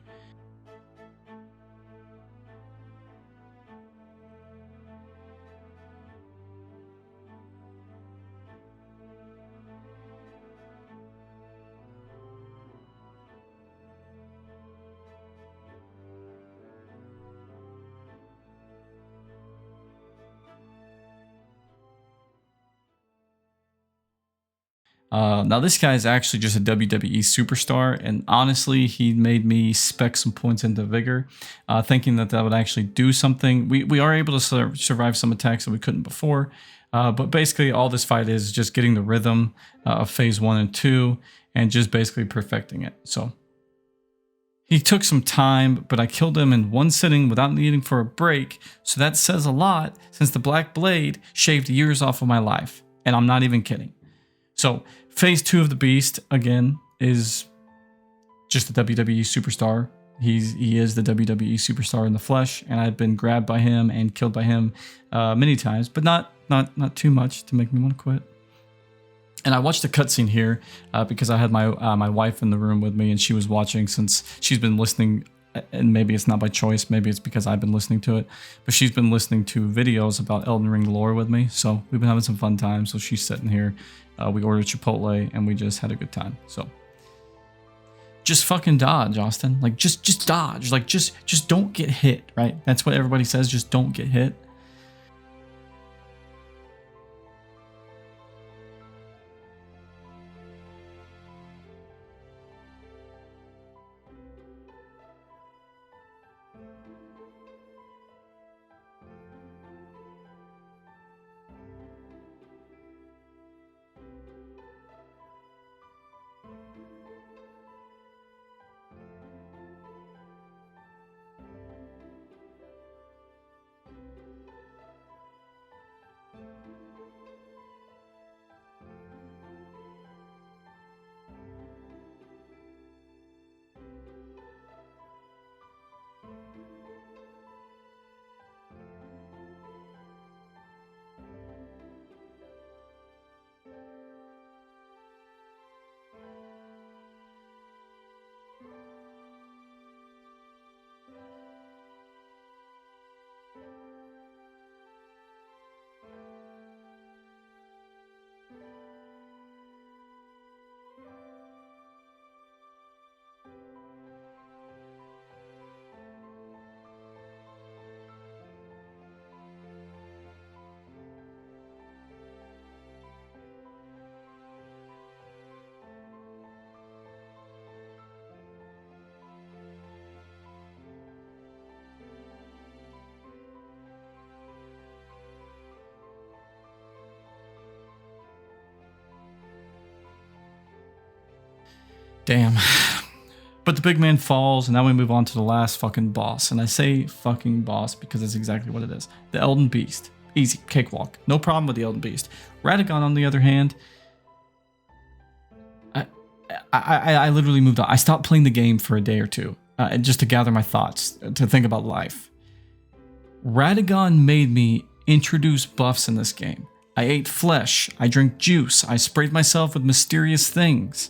Now this guy is actually just a WWE superstar, and honestly, he made me spec some points into Vigor, thinking that that would actually do something. We are able to survive some attacks that we couldn't before, but basically all this fight is just getting the rhythm of phase 1 and 2, and just basically perfecting it. So he took some time, but I killed him in one sitting without needing for a break, so that says a lot, since the Black Blade shaved years off of my life, and I'm not even kidding. So phase 2 of the Beast, again, is just a WWE superstar. He is the WWE superstar in the flesh, and I've been grabbed by him and killed by him many times, but not too much to make me want to quit. And I watched a cutscene here because I had my wife in the room with me, and she was watching since she's been listening. And maybe it's not by choice, maybe it's because I've been listening to it, but she's been listening to videos about Elden Ring lore with me, so we've been having some fun time. So she's sitting here, we ordered Chipotle, and we just had a good time. So just fucking dodge, Austin. Like, just dodge. Like, just don't get hit, right? That's what everybody says, just don't get hit. Damn. But the big man falls, and now we move on to the last fucking boss. And I say fucking boss because that's exactly what it is. The Elden Beast. Easy. Cakewalk. No problem with the Elden Beast. Radagon, on the other hand, I literally moved on. I stopped playing the game for a day or two just to gather my thoughts, to think about life. Radagon made me introduce buffs in this game. I ate flesh. I drank juice. I sprayed myself with mysterious things.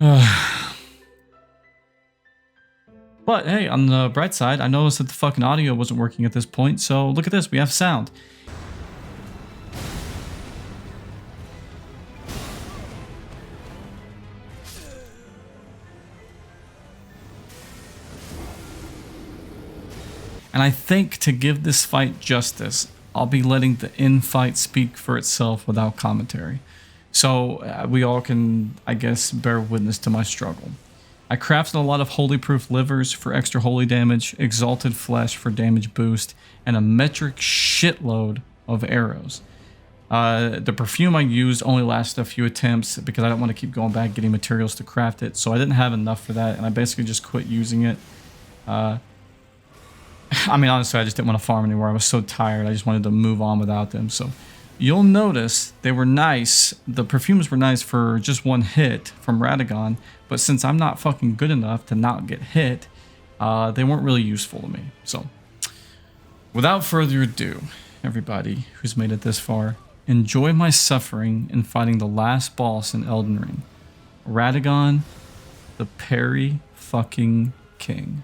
But hey, on the bright side, I noticed that the fucking audio wasn't working at this point, so look at this, we have sound. And I think to give this fight justice, I'll be letting the in-fight speak for itself without commentary. So we all can, I guess, bear witness to my struggle. I crafted a lot of holy proof livers for extra holy damage, exalted flesh for damage boost, and a metric shitload of arrows. The perfume I used only lasted a few attempts because I don't want to keep going back getting materials to craft it, so I didn't have enough for that, and I basically just quit using it. I mean, honestly, I just didn't want to farm anymore. I was so tired. I just wanted to move on without them, so you'll notice they were nice. The perfumes were nice for just one hit from Radagon, but since I'm not fucking good enough to not get hit, they weren't really useful to me. So, without further ado, everybody who's made it this far, enjoy my suffering in fighting the last boss in Elden Ring, Radagon, the Parry fucking King.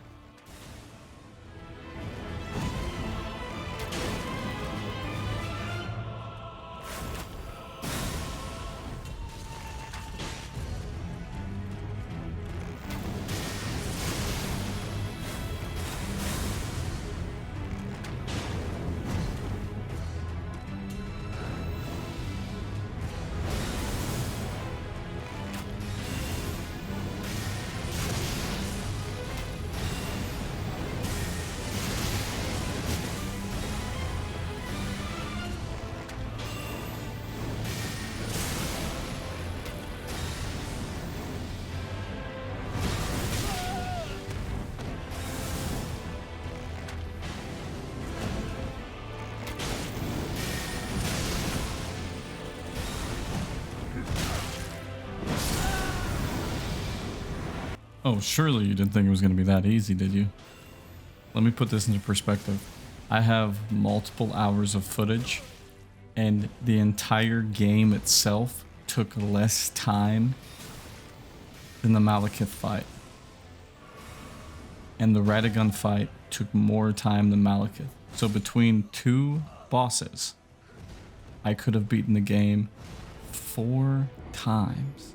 Oh, surely you didn't think it was going to be that easy, did you? Let me put this into perspective. I have multiple hours of footage, and the entire game itself took less time than the Maliketh fight. And the Radagon fight took more time than Maliketh. So between two bosses, I could have beaten the game 4 times.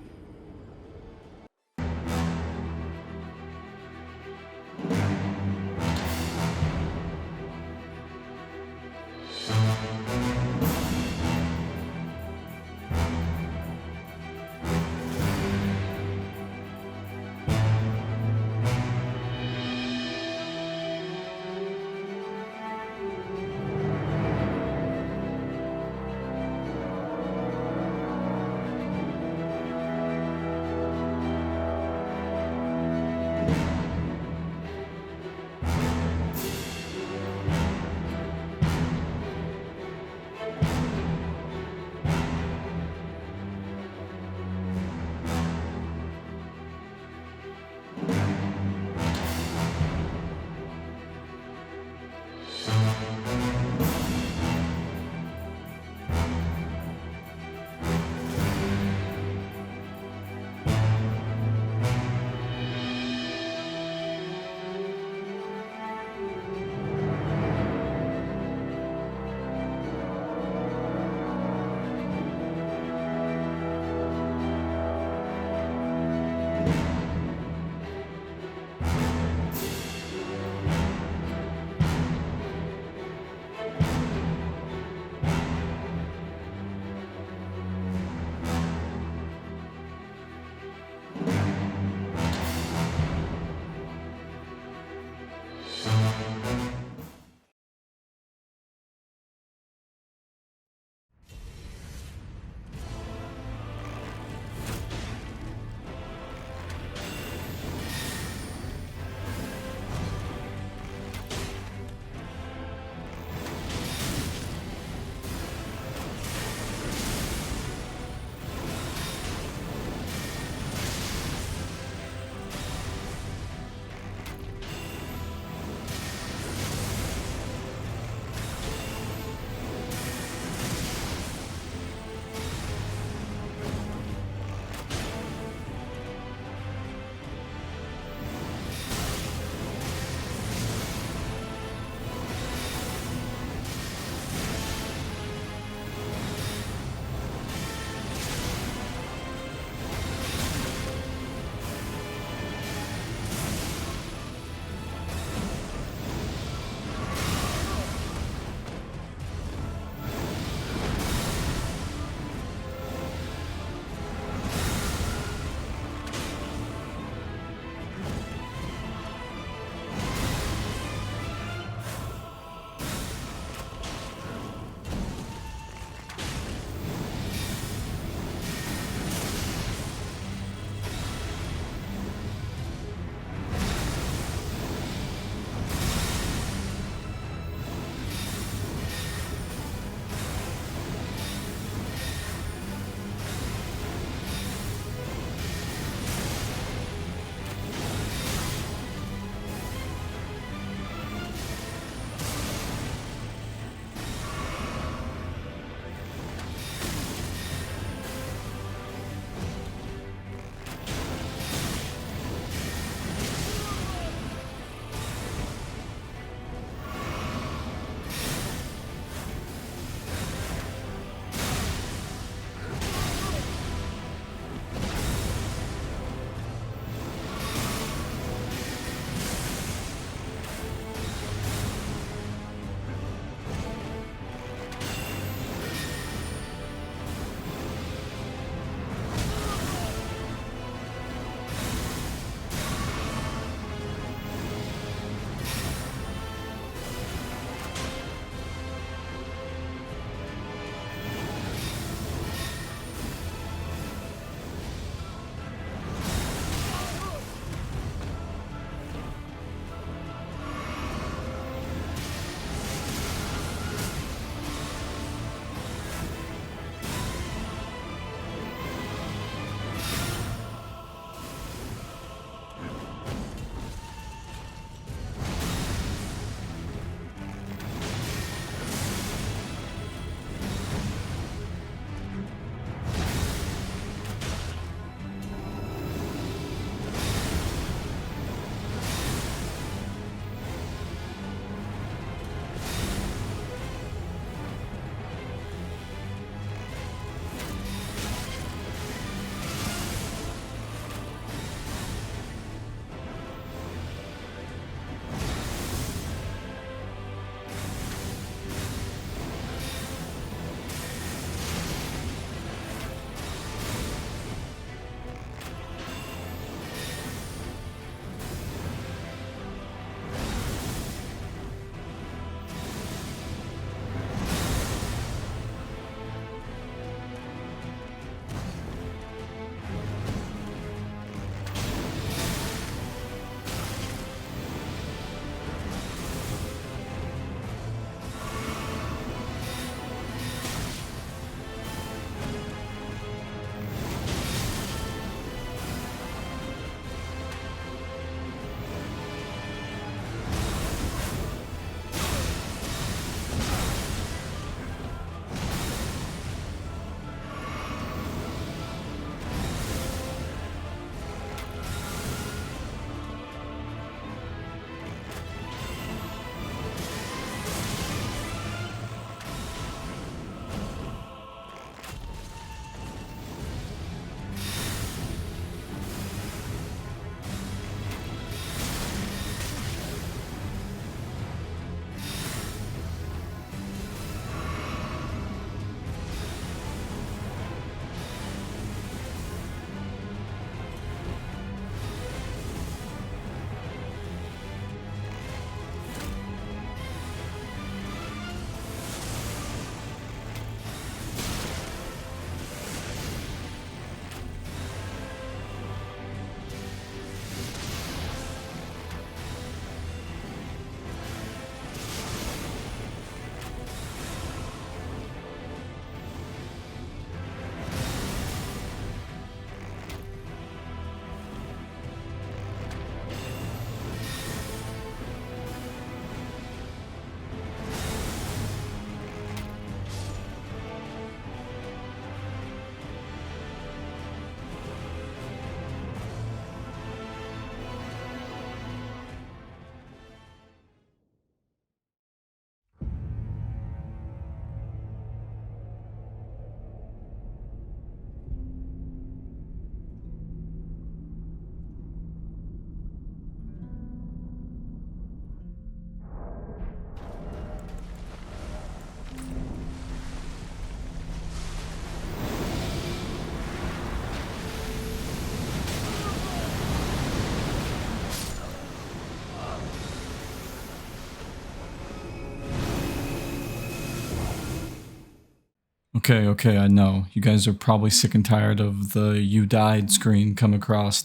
Okay, I know. You guys are probably sick and tired of the "you died" screen come across,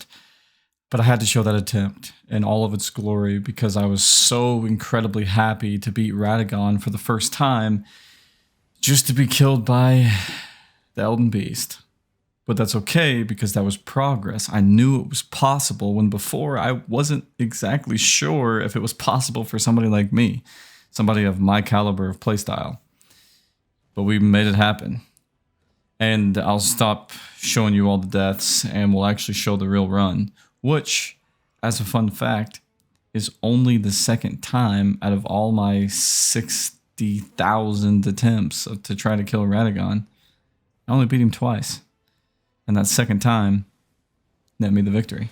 but I had to show that attempt in all of its glory because I was so incredibly happy to beat Radagon for the first time, just to be killed by the Elden Beast. But that's okay because that was progress. I knew it was possible when before I wasn't exactly sure if it was possible for somebody like me, somebody of my caliber of playstyle. But we made it happen. And I'll stop showing you all the deaths and we'll actually show the real run, which, as a fun fact, is only the second time out of all my 60,000 attempts to try to kill Radagon. I only beat him twice. And that second time net me the victory.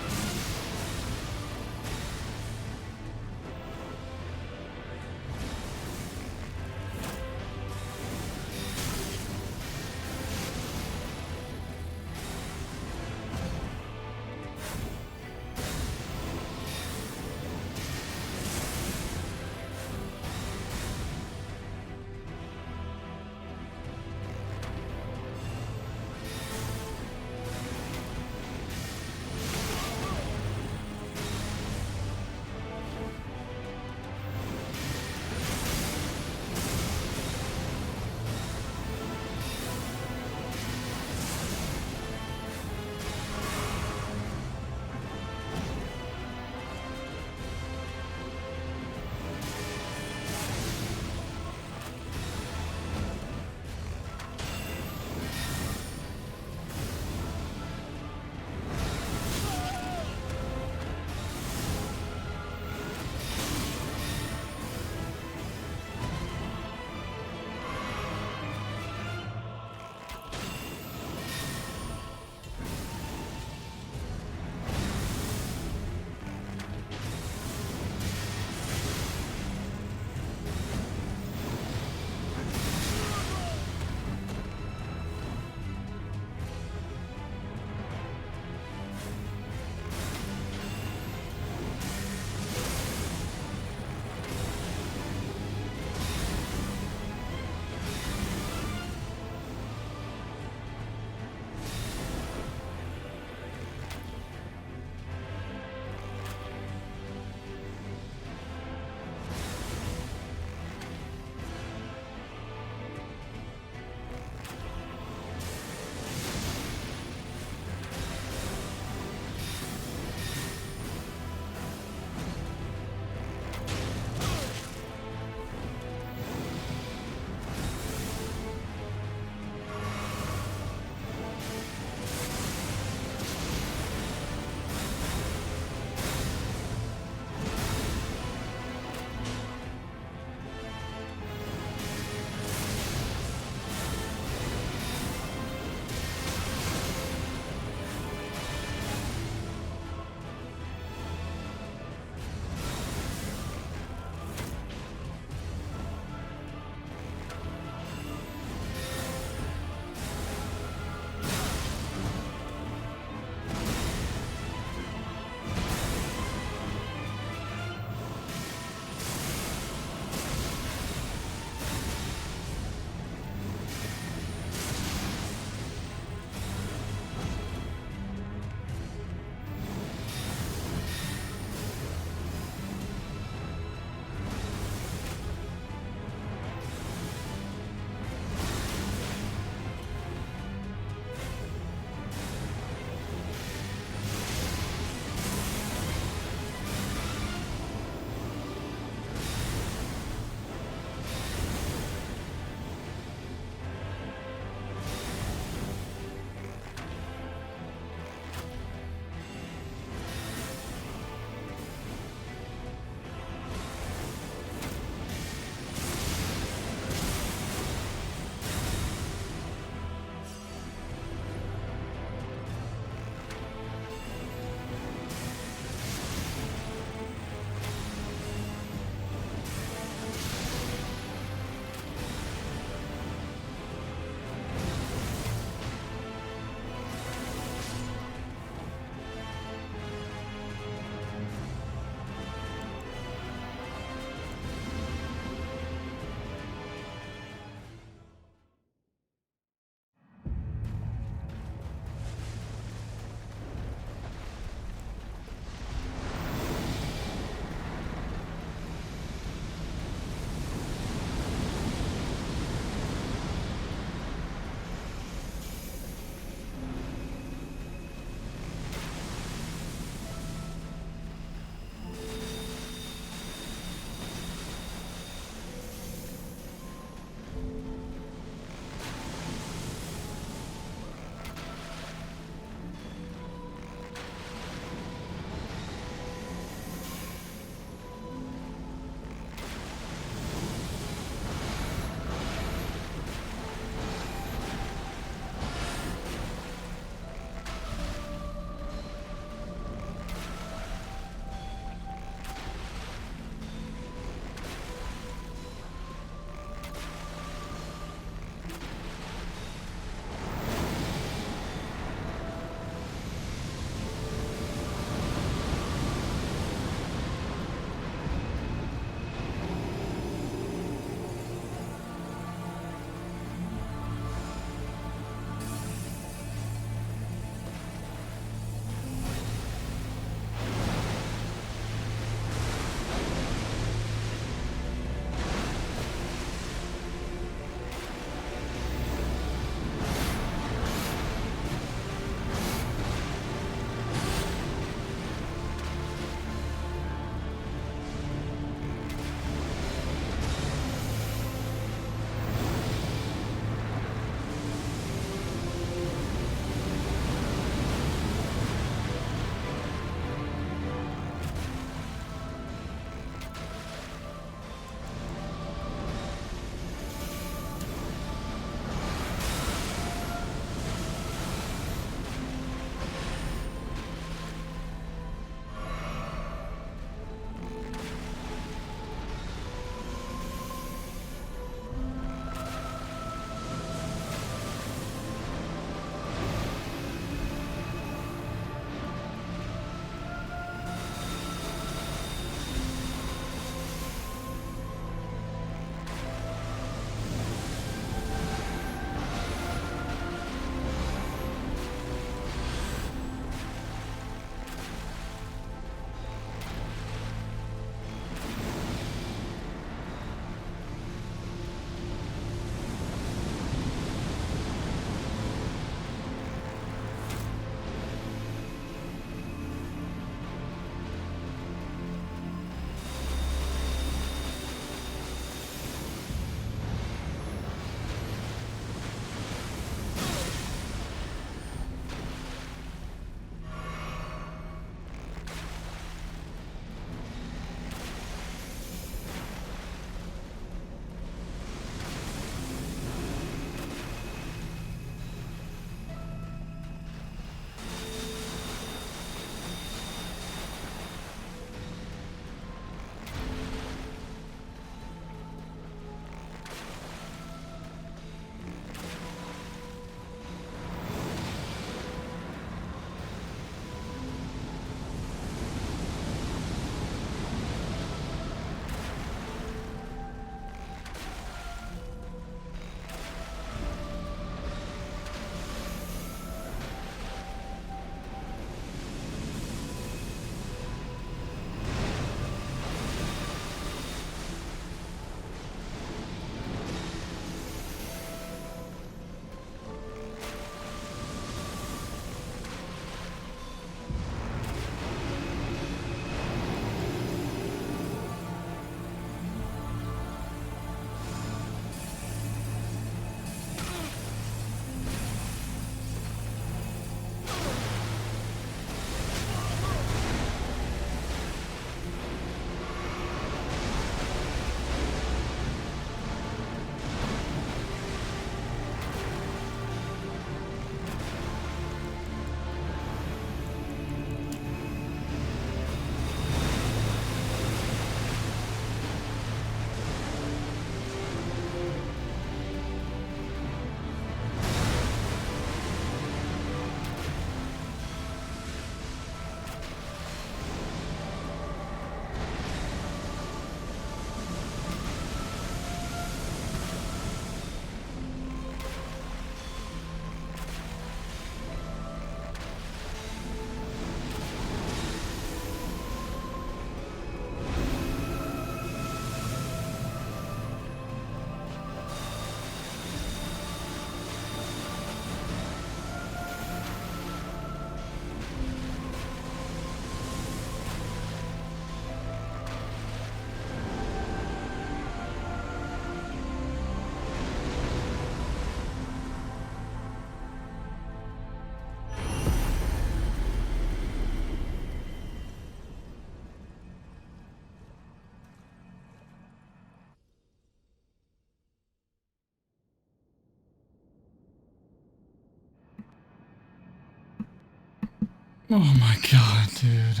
Oh my god, dude.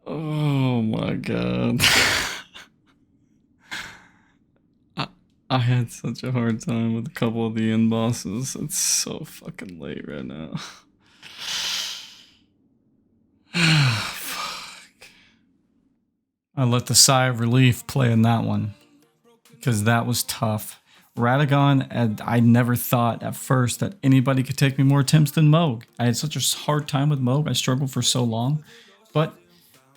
Oh my god. I had such a hard time with a couple of the end bosses. It's so fucking late right now. Fuck. I let the sigh of relief play in that one because that was tough. Radagon, and I never thought at first that anybody could take me more attempts than Mohg. I had such a hard time with Mohg. I struggled for so long, but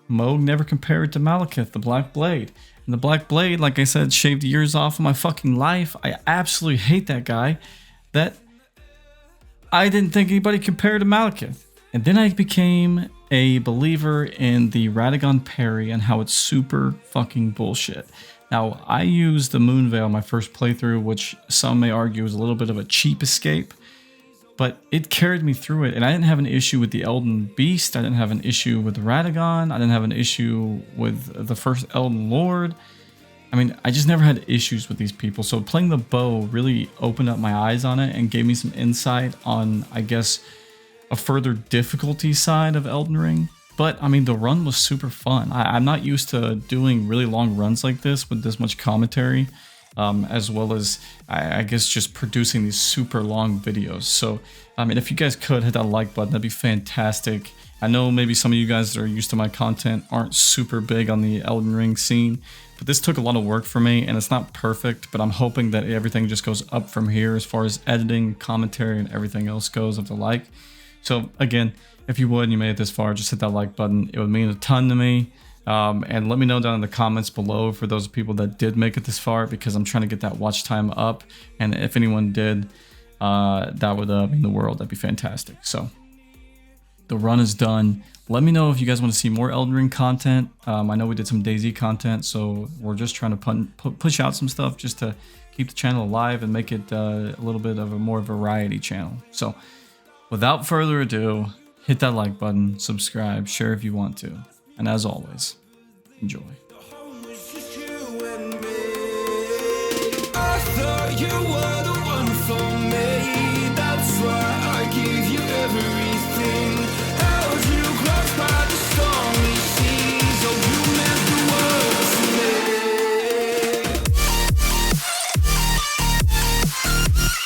Mohg never compared to Maliketh, the Black Blade. And the Black Blade, like I said, shaved years off of my fucking life. I absolutely hate that guy. That I didn't think anybody compared to Maliketh. And then I became a believer in the Radagon parry and how it's super fucking bullshit. Now, I used the Moonveil my first playthrough, which some may argue is a little bit of a cheap escape, but it carried me through it, and I didn't have an issue with the Elden Beast, I didn't have an issue with Radagon, I didn't have an issue with the first Elden Lord. I mean, I just never had issues with these people, so playing the bow really opened up my eyes on it and gave me some insight on, I guess, a further difficulty side of Elden Ring. But, I mean, the run was super fun. I'm not used to doing really long runs like this with this much commentary, as well as, I guess, just producing these super long videos. So, I mean, if you guys could hit that like button, that'd be fantastic. I know maybe some of you guys that are used to my content aren't super big on the Elden Ring scene, but this took a lot of work for me, and it's not perfect, but I'm hoping that everything just goes up from here as far as editing, commentary, and everything else goes of the like. So, again, if you would and you made it this far, just hit that like button. It would mean a ton to me. And let me know down in the comments below for those people that did make it this far, because I'm trying to get that watch time up. And if anyone did, that would mean the world. That'd be fantastic. So the run is done. Let me know if you guys want to see more Elden Ring content. I know we did some DayZ content, so we're just trying to push out some stuff just to keep the channel alive and make it a little bit of a more variety channel. So without further ado, hit that like button, subscribe, share if you want to. And as always, enjoy.